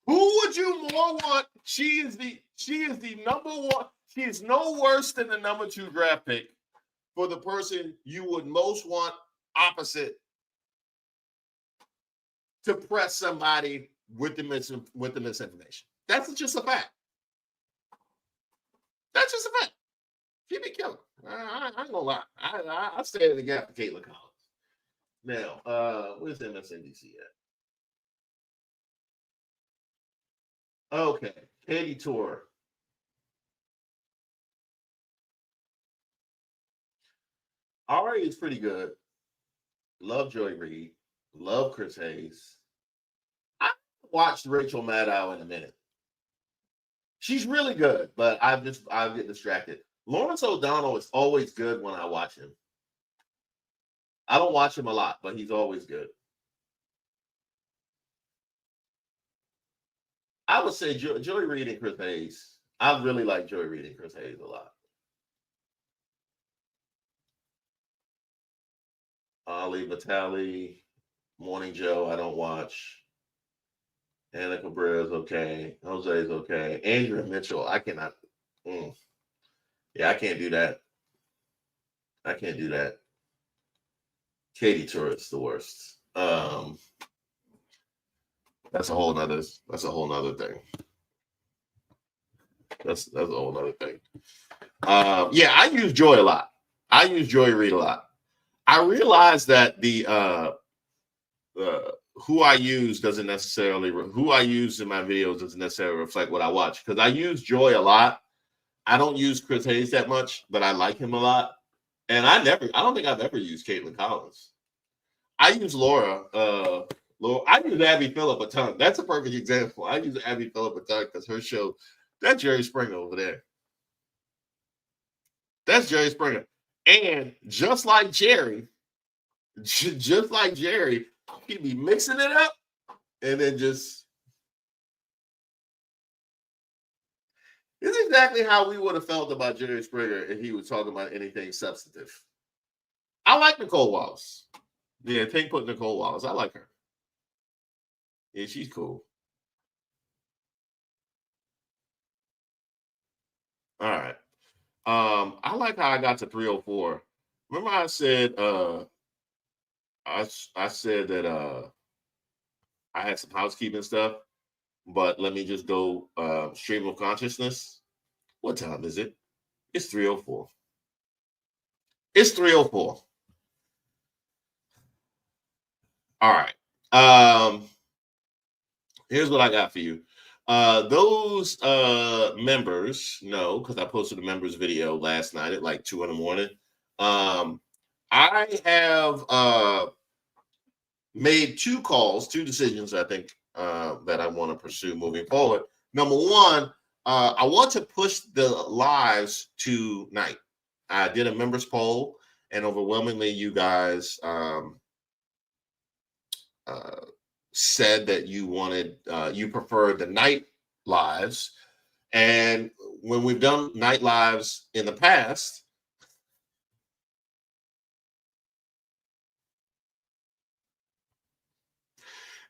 who would you more want? She is the number one. She is no worse than the number 2 draft pick for the person you would most want opposite to press somebody with the misinformation. That's just a fact. That's just a fact. She be killing. I ain't gonna lie. I stand in the gap for Caitlin Collins. Now, where's MSNBC at? Okay, Katie Tour. Ari is pretty good. Love Joy Reid. Love Chris Hayes. I watched Rachel Maddow in a minute. She's really good, but I get distracted. Lawrence O'Donnell is always good when I watch him. I don't watch him a lot, but he's always good. I would say Joy Reid and Chris Hayes. I really like Joy Reid and Chris Hayes a lot. Ali Vitale, Morning Joe, I don't watch. Anna Cabrera is okay. Jose is okay. Andrea Mitchell, I cannot. Yeah, I can't do that. Katie Turret's the worst. That's a whole nother thing. That's a whole nother thing. Yeah, I use Joy a lot. I use Joy Reid a lot. I realize that the who I use in my videos doesn't necessarily reflect what I watch, because I use Joy a lot. I don't use Chris Hayes that much, but I like him a lot. And I don't think I've ever used Caitlin Collins. I use Laura. I use Abby Phillip a ton. That's a perfect example. I use Abby Phillip a ton because her show, that's Jerry Springer over there. That's Jerry Springer. And just like Jerry, he'd be mixing it up and then just. This is exactly how we would have felt about Jerry Springer if he was talking about anything substantive. I like Nicole Wallace. Yeah, Tank put Nicole Wallace. I like her. Yeah, she's cool. All right. I like how I got to 304. Remember I said I said that I had some housekeeping stuff, but let me just go stream of consciousness. What time is it? It's 304. It's 304. All right. Here's what I got for you. Those members know, because I posted a members video last night at like 2 in the morning. I have made two decisions, I think, that I want to pursue moving forward. Number one, I want to push the lives to night. I did a members poll, and overwhelmingly, you guys said that you preferred the night lives. And when we've done night lives in the past,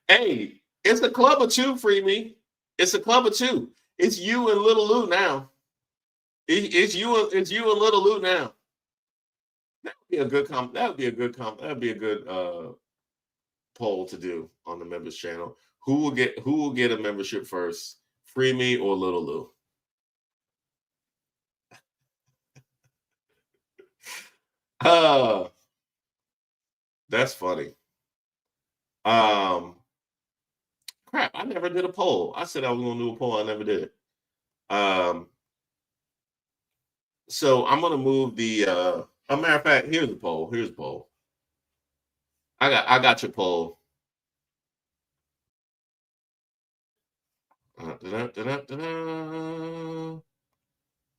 hey, it's a club of two, Freemy. It's a club of two. It's you and Little Lou now. It's you and Little Lou now. That would be a good poll to do on the members channel. Who will get a membership first? Free Me or Little Lou? That's funny. Crap, I never did a poll. I said I was gonna do a poll, I never did it. So I'm gonna move the a matter of fact, here's the poll. Here's the poll. I got your poll. I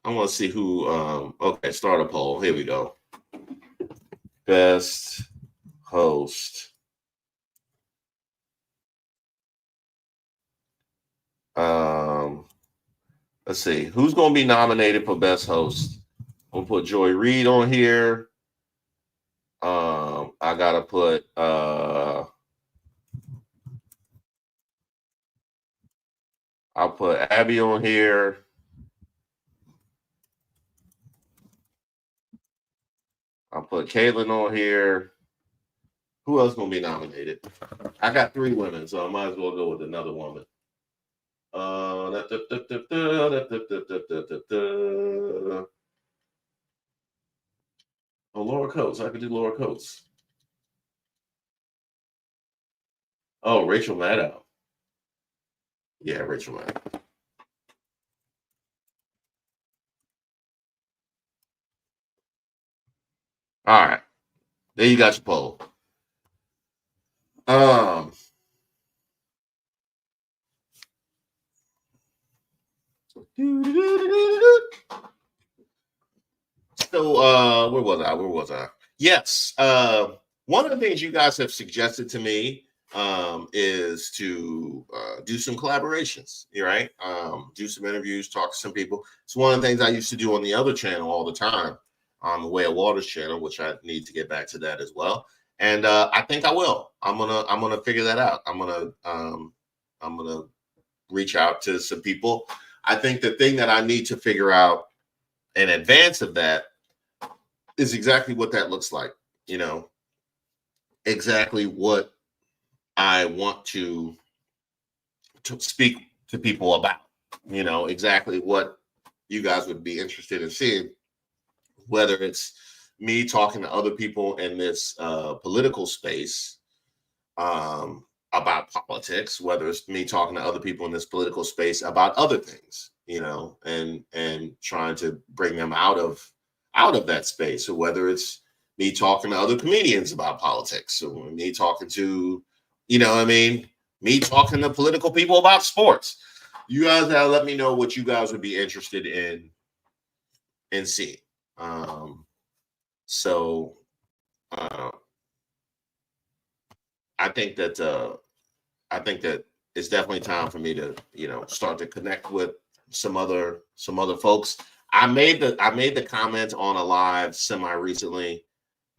want to see who okay, start a poll. Here we go. Best host. Let's see who's going to be nominated for best host. I'm gonna put Joy Reid on here. I gotta put I'll put Abby on here. I'll put Caitlin on here. Who else gonna be nominated? I got 3 women, so I might as well go with another woman. Oh, Laura Coates. I could do Laura Coates. Oh, Rachel Maddow. Yeah, Rachel Maddow. All right. There you got your poll. So where was I? Yes. One of the things you guys have suggested to me is to do some collaborations, right? Do some interviews, talk to some people. It's one of the things I used to do on the other channel all the time, on the Way of Waters channel, which I need to get back to that as well. And I think I will. I'm gonna figure that out. I'm gonna reach out to some people. I think the thing that I need to figure out in advance of that is exactly what that looks like. You know, exactly what I want to speak to people about. You know, exactly what you guys would be interested in seeing, whether it's me talking to other people in this political space about politics, whether it's me talking to other people in this political space about other things, you know, and trying to bring them out of that space, or whether it's me talking to other comedians about politics, or me talking to, you know what I mean, me talking to political people about sports. You guys gotta let me know what you guys would be interested in seeing. So I think that it's definitely time for me to, you know, start to connect with some other folks. I made the comment on a live semi recently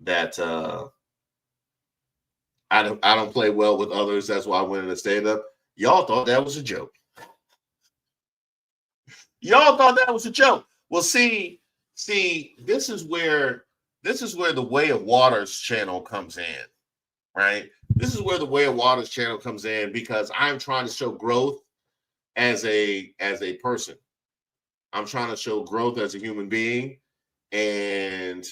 that I don't play well with others. That's why I went into stand up. Y'all thought that was a joke. Y'all thought that was a joke. Well, see, this is where the Way of Waters channel comes in, right? This is where the Way of Waters channel comes in, because I'm trying to show growth as a person. I'm trying to show growth as a human being, and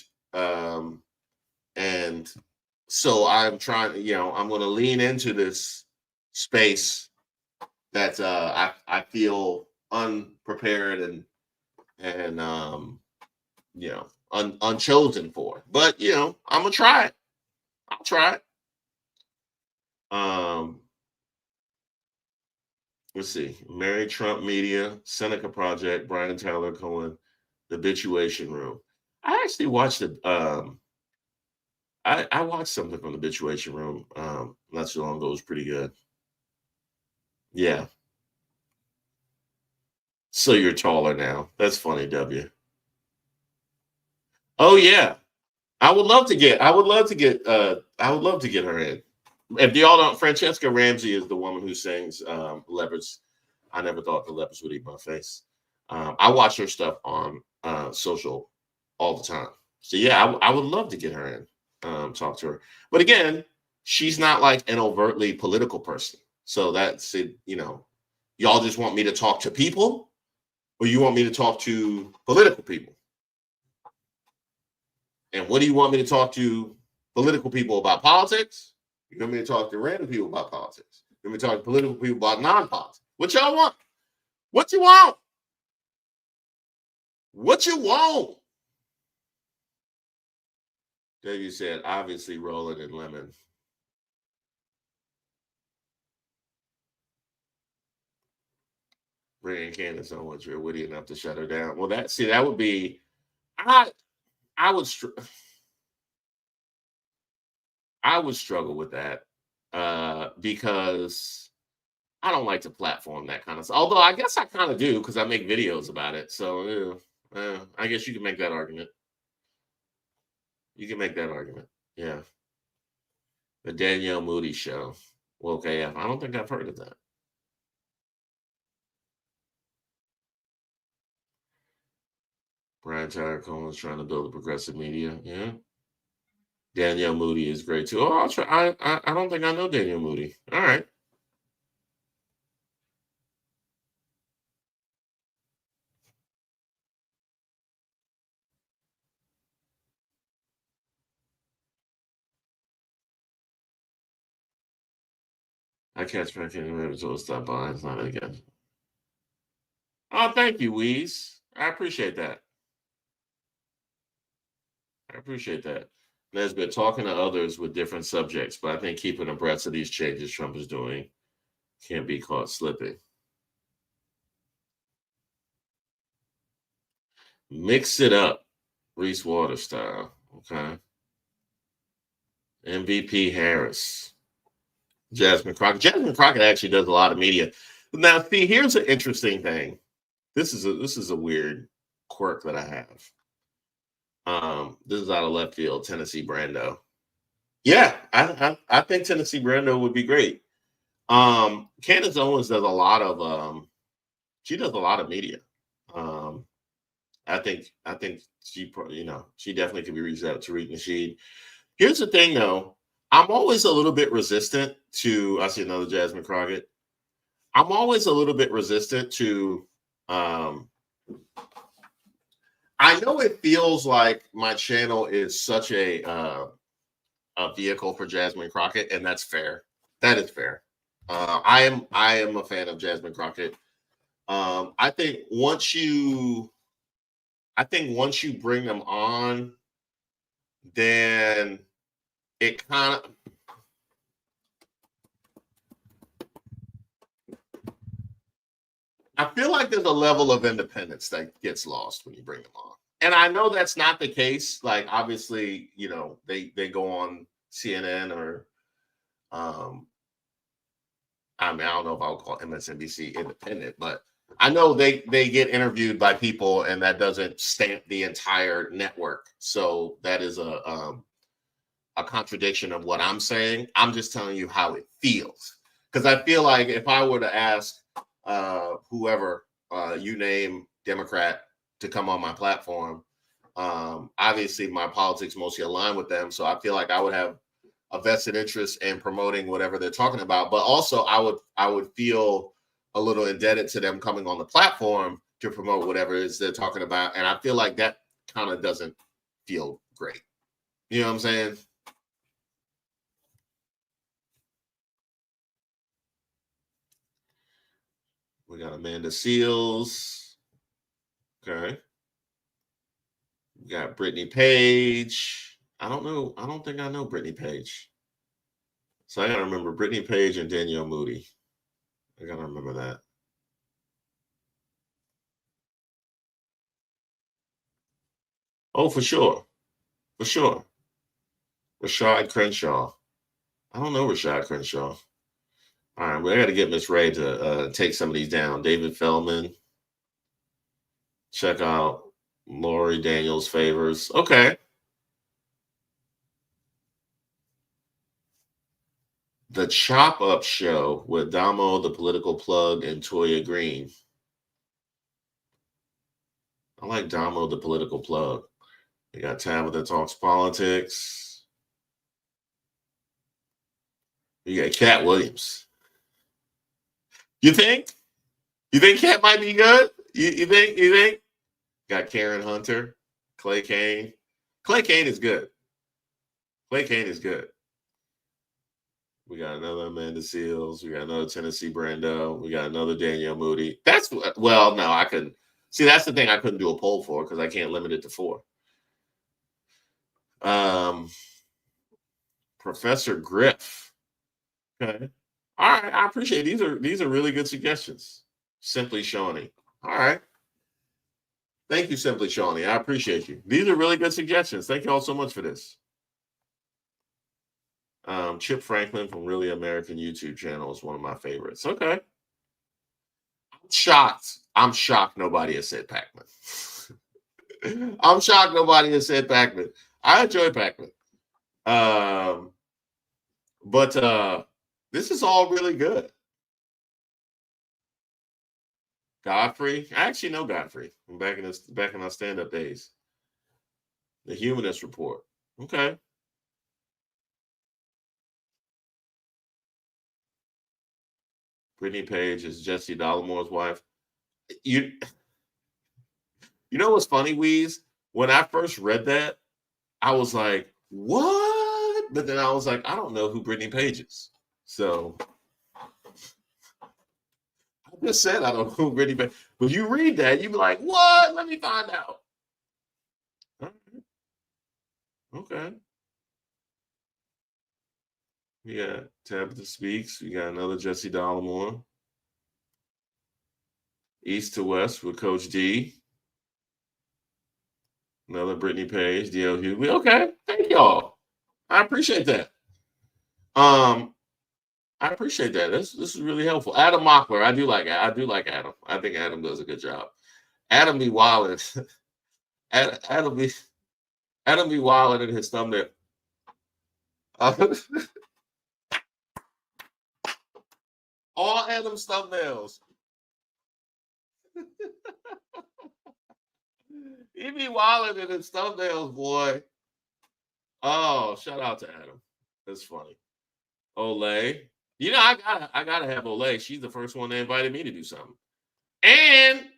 so I'm trying, you know, I'm going to lean into this space that I feel unprepared and unchosen for. But I'm gonna try it. I'll try it. Let's see. Mary Trump Media, Seneca Project, Brian Tyler Cohen, The Habituation Room. I actually watched it. I watched something from The Habituation Room not so long ago. It was pretty good. Yeah. So you're taller now. That's funny, W. Oh yeah. I would love to get her in. If y'all don't, Francesca Ramsey is the woman who sings Leopards. I never thought the leopards would eat my face. I watch her stuff on social all the time. So yeah, I would love to get her in, talk to her. But again, she's not like an overtly political person. So that's it. Y'all just want me to talk to people, or you want me to talk to political people? And what do you want me to talk to political people about politics? You want me to talk to random people about politics? You want me to talk to political people about non-politics? What y'all want? What you want? What you want? Davey said, obviously rolling in lemon. Bringing Candace on once you're witty enough to shut her down. Well, that would be, I would struggle with that because I don't like to platform that kind of stuff. Although I guess I kind of do because I make videos about it. So I guess you can make that argument. You can make that argument. Yeah. The Danielle Moody Show. Well, okay. I don't think I've heard of that. Brian Tyler Cohen's trying to build a progressive media. Yeah. Danielle Moody is great too. Oh, I'll try. I don't think I know Danielle Moody. All right. I catch my kid so stop by. It's not again. Oh, thank you, Weeze. I appreciate that. I appreciate that. There's been talking to others with different subjects, but I think keeping abreast of these changes Trump is doing can't be caught slipping. Mix it up, Reese Waters style. Okay. MVP Harris. Jasmine Crockett. Jasmine Crockett actually does a lot of media. Now, see, here's an interesting thing. This is a weird quirk that I have. This is out of left field, Tennessee Brando. Yeah, I think Tennessee Brando would be great. Candace Owens does a lot of she does a lot of media. I think she definitely could be reached out to Reed Nasheed. Here's the thing though, I'm always a little bit resistant to I see another Jasmine Crockett. I'm always a little bit resistant to I know it feels like my channel is such a vehicle for Jasmine Crockett, and that's fair. That is fair. I am a fan of Jasmine Crockett. I think once you bring them on, then it kind of I feel like there's a level of independence that gets lost when you bring them on. And I know that's not the case. Like obviously, they go on CNN or I mean, I don't know if I'll call MSNBC independent, but I know they get interviewed by people, and that doesn't stamp the entire network. So that is a contradiction of what I'm saying. I'm just telling you how it feels, because I feel like if I were to ask whoever you name Democrat to come on my platform, obviously my politics mostly align with them, so I feel like I would have a vested interest in promoting whatever they're talking about, but also I would feel a little indebted to them coming on the platform to promote whatever it is they're talking about, and I feel like that kind of doesn't feel great. You know what I'm saying? We got Amanda Seals. Okay. We got Brittany Page. I don't know. I don't think I know Brittany Page. So I got to remember Brittany Page and Danielle Moody. I got to remember that. Oh, for sure. For sure. Rashad Crenshaw. I don't know Rashad Crenshaw. All right, we got to get Miss Ray to take some of these down. David Feldman. Check out Lori Daniels Favors. Okay. The Chop Up Show with Damo, the Political Plug, and Toya Green. I like Damo, the Political Plug. We got Tabitha Talks Politics. You got Cat Williams. You think? You think Cat might be good? You think? You think? Got Karen Hunter, Clay Kane. Clay Kane is good. Clay Kane is good. We got another Amanda Seals. We got another Tennessee Brando. We got another Danielle Moody. No, I couldn't. See, that's the thing I couldn't do a poll for because I can't limit it to 4. Professor Griff. Okay. All right. I appreciate it. These are really good suggestions. Simply Shawnee. All right. Thank you, Simply Shawnee. I appreciate you. These are really good suggestions. Thank you all so much for this. Chip Franklin from Really American YouTube channel is one of my favorites. Okay. I'm shocked nobody has said Pac-Man. I'm shocked nobody has said Pac-Man. I enjoy Pac-Man. But this is all really good. Godfrey. I actually know Godfrey from back in our stand-up days. The Humanist Report. Okay. Brittany Page is Jesse Dollamore's wife. You know what's funny, Weeze? When I first read that, I was like, what? But then I was like, I don't know who Brittany Page is. So I just said I don't know who Brittany Page is. But you read that, you be like, what? Let me find out. Okay. We got Tabitha Speaks. We got another Jesse Dollamore. East to West with Coach D. Another Brittany Page, D.L. Hughley. Okay. Thank y'all. I appreciate that. I appreciate that. This is really helpful. Adam Mockler. I do like Adam. I think Adam does a good job. Adam be wilding. Adam be wilding in his thumbnail. All Adam's thumbnails. He be wilding in his thumbnails, boy. Oh, shout out to Adam. That's funny. Olay. You know, I gotta have Olay. She's the first one that invited me to do something. And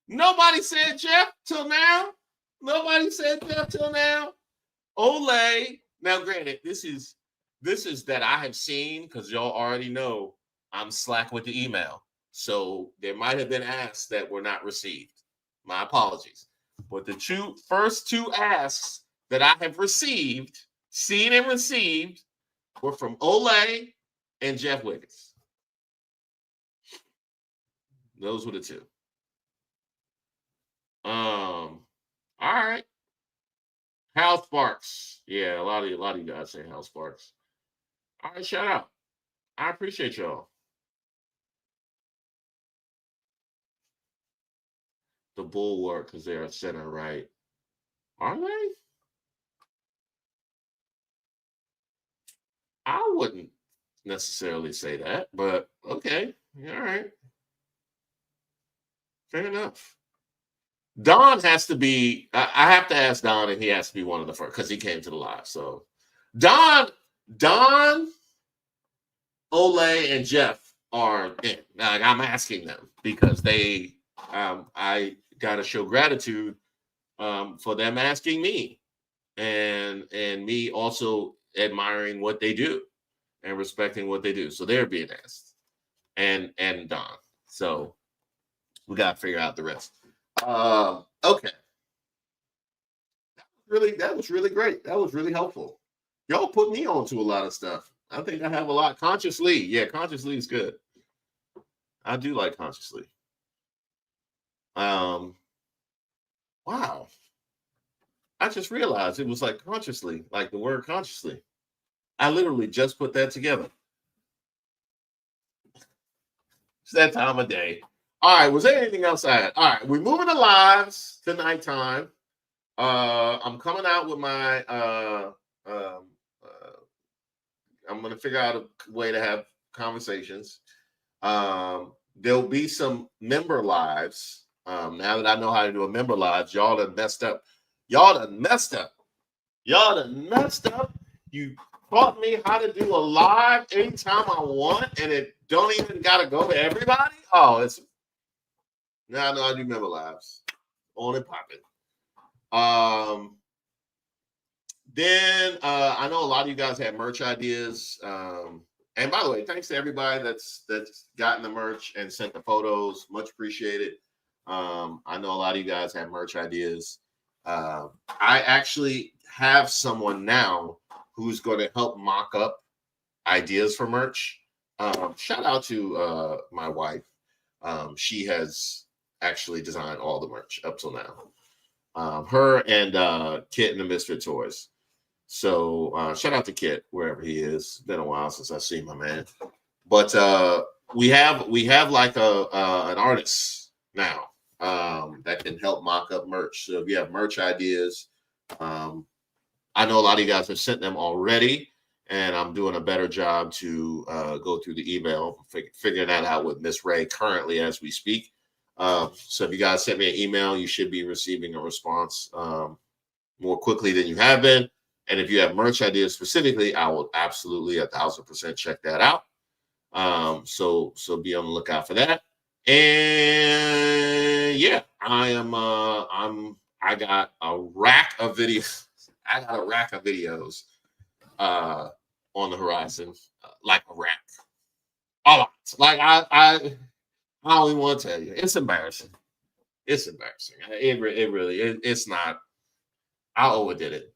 nobody said Jeff till now. Nobody said Jeff till now. Olay. Now, granted, this is that I have seen because y'all already know I'm slack with the email. So there might have been asks that were not received. My apologies. But the first 2 asks that I have seen and received, were from Olay and Jeff Wiggins. Those were the 2. All right. Hal Sparks. Yeah, a lot of you guys say Hal Sparks. All right, shout out. I appreciate y'all. The Bulwark, because they're center right. Are they? I wouldn't necessarily say that, but okay. All right. Fair enough. Don has to be, I have to ask Don, and he has to be one of the first because he came to the live. So Don, Olay, and Jeff are in. Like, I'm asking them because they, I got to show gratitude for them asking me, and me also admiring what they do and respecting what they do. So they're being asked, and Don. So we got to figure out the rest. Okay. That was really great. That was really helpful. Y'all put me on to a lot of stuff. I think I have a lot consciously. Yeah, consciously is good. I do like consciously. Wow. I just realized it was like consciously, like the word consciously. I literally just put that together. It's that time of day. All right. Was there anything else I had? All right. We're moving to lives to nighttime. I'm coming out with my I'm going to figure out a way to have conversations. There'll be some member lives. Now that I know how to do a member lives, y'all done messed up. Y'all done messed up. Y'all done messed up. You taught me how to do a live anytime I want, and it don't even got to go to everybody. Oh, it's now I know I do member lives. On and popping. Then I know a lot of you guys have merch ideas. And by the way, thanks to everybody that's gotten the merch and sent the photos. Much appreciated. I know a lot of you guys have merch ideas. I actually have someone now who's going to help mock up ideas for merch. Shout out to my wife. She has actually designed all the merch up till now. Her and Kit and the Misfit Toys. So shout out to Kit wherever he is. It's been a while since I've seen my man. But we have like an artist now that can help mock up merch. So if you have merch ideas, I know a lot of you guys have sent them already, and I'm doing a better job to go through the email, figuring that out with Miss Ray currently as we speak. So if you guys sent me an email, you should be receiving a response more quickly than you have been. And if you have merch ideas specifically, I will absolutely 1,000% check that out. So be on the lookout for that. And yeah, I got a rack of videos. I got a rack of videos on the horizon, like a rack. A lot. Like I don't even want to tell you. It's embarrassing. It's embarrassing. It's not. I overdid it.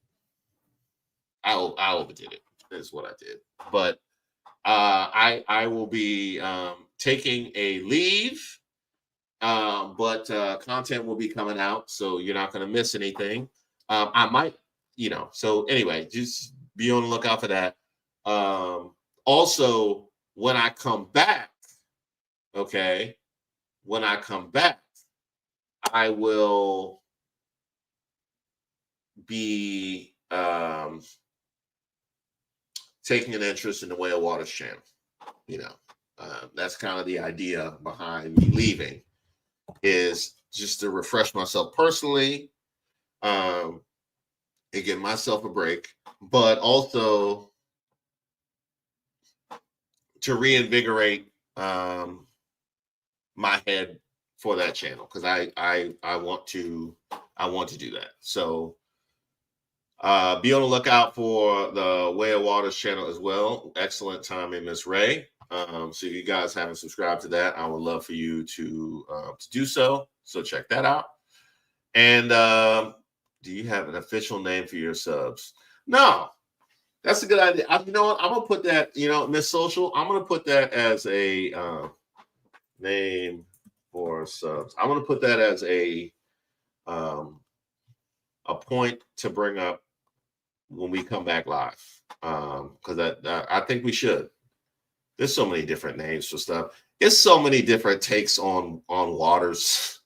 I overdid it. That's what I did. But I will be taking a leave, but content will be coming out, so you're not going to miss anything. I might, So anyway, just be on the lookout for that. Also, when I come back, okay, I will be taking an interest in the Reese Waters channel. That's kind of the idea behind me leaving, is just to refresh myself personally, and give myself a break, but also to reinvigorate my head for that channel, because I want to do that. So be on the lookout for the Reese Waters channel as well. Excellent timing, Miss Ray. So if you guys haven't subscribed to that, I would love for you to do so. So check that out. And do you have an official name for your subs? No, that's a good idea. You know what? I'm gonna put that. Miss Social. I'm gonna put that as a name for subs. I'm gonna put that as a point to bring up when we come back live, because I think we should. There's so many different names for stuff. There's so many different takes on Waters.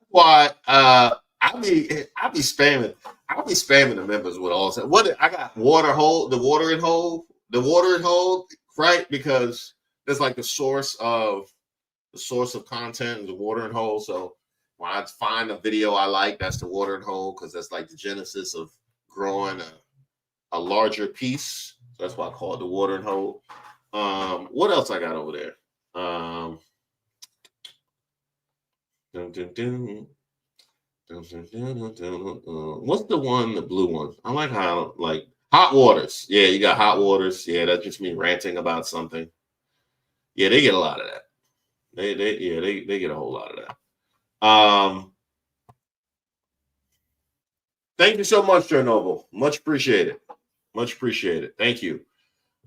Why? I be spamming the members with all that. What I got? The watering hole, right? Because there's like the source of content, the watering hole. So when I find a video I like, that's the watering hole, because that's like the genesis of growing a larger piece. So that's why I call it the watering hole. What else I got over there? What's the one, the blue one? I like how, like, Hot Waters. Yeah, you got Hot Waters. Yeah, that's just me ranting about something. Yeah, they get a lot of that. They get a whole lot of that. Thank you so much, Chernobyl. Much appreciated. Much appreciated. Thank you.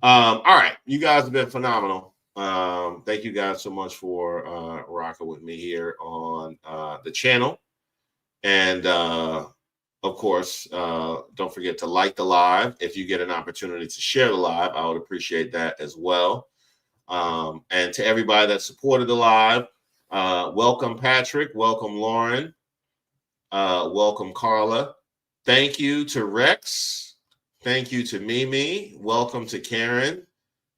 All right, you guys have been phenomenal. Thank you guys so much for rocking with me here on the channel. And of course, don't forget to like the live. If you get an opportunity to share the live, I would appreciate that as well. And to everybody that supported the live, welcome Patrick, welcome Lauren, welcome Carla. Thank you to Rex. Thank you to Mimi. Welcome to Karen.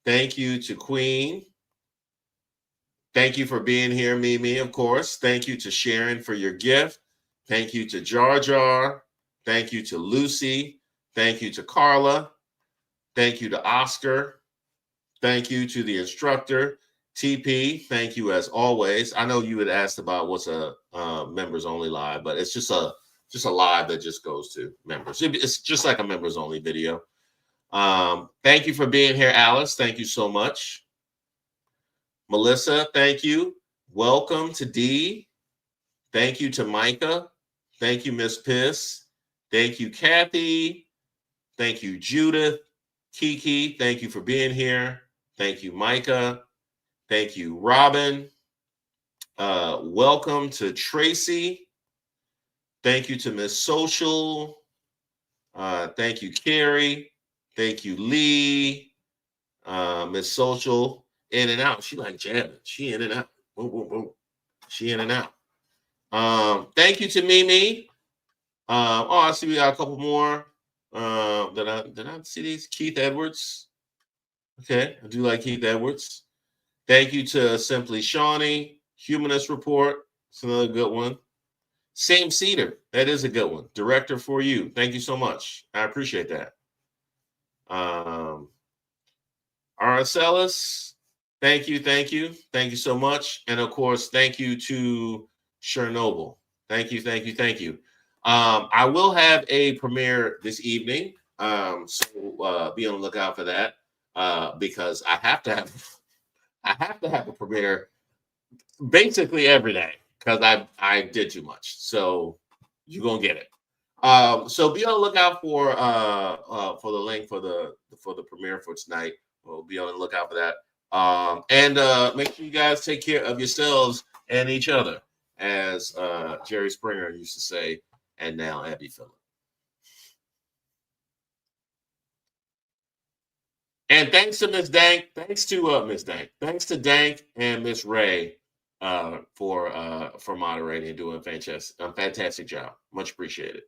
Thank you to Queen. Thank you for being here, Mimi, of course. Thank you to Sharon for your gift. Thank you to Jar Jar. Thank you to Lucy. Thank you to Carla. Thank you to Oscar. Thank you to the instructor, TP. Thank you as always. I know you had asked about what's a members only live, but it's just a live that just goes to members. It's just like a members only video. Thank you for being here, Alice. Thank you so much. Melissa, thank you. Welcome to D. Thank you to Micah. Thank you, Miss Piss. Thank you, Kathy. Thank you, Judith. Kiki, thank you for being here. Thank you, Micah. Thank you, Robin. Welcome to Tracy. Thank you to Miss Social. Thank you, Carrie. Thank you, Lee. Miss Social. In and out. She like jabbing. She in and out. Boom, boom, boom. She in and out. Thank you to Mimi. I see we got a couple more. Did I see these? Keith Edwards. Okay, I do like Keith Edwards. Thank you to Simply Shawnee. Humanist Report. It's another good one. Same Cedar. That is a good one. Director for you. Thank you so much. I appreciate that. Aracellus. Thank you. Thank you. Thank you so much. And of course, thank you to Chernobyl. Thank you. Thank you. Thank you. I will have a premiere this evening. So be on the lookout for that. Because I have to have a premiere basically every day because I did too much. So you're gonna get it. So be on the lookout for the link for the premiere for tonight. We'll be on the lookout for that. And make sure you guys take care of yourselves and each other, as Jerry Springer used to say, and now Abby Phillip. And thanks to Miss Dank, thanks to Miss Dank, thanks to Dank and Miss Ray for moderating and doing a fantastic job. Much appreciated.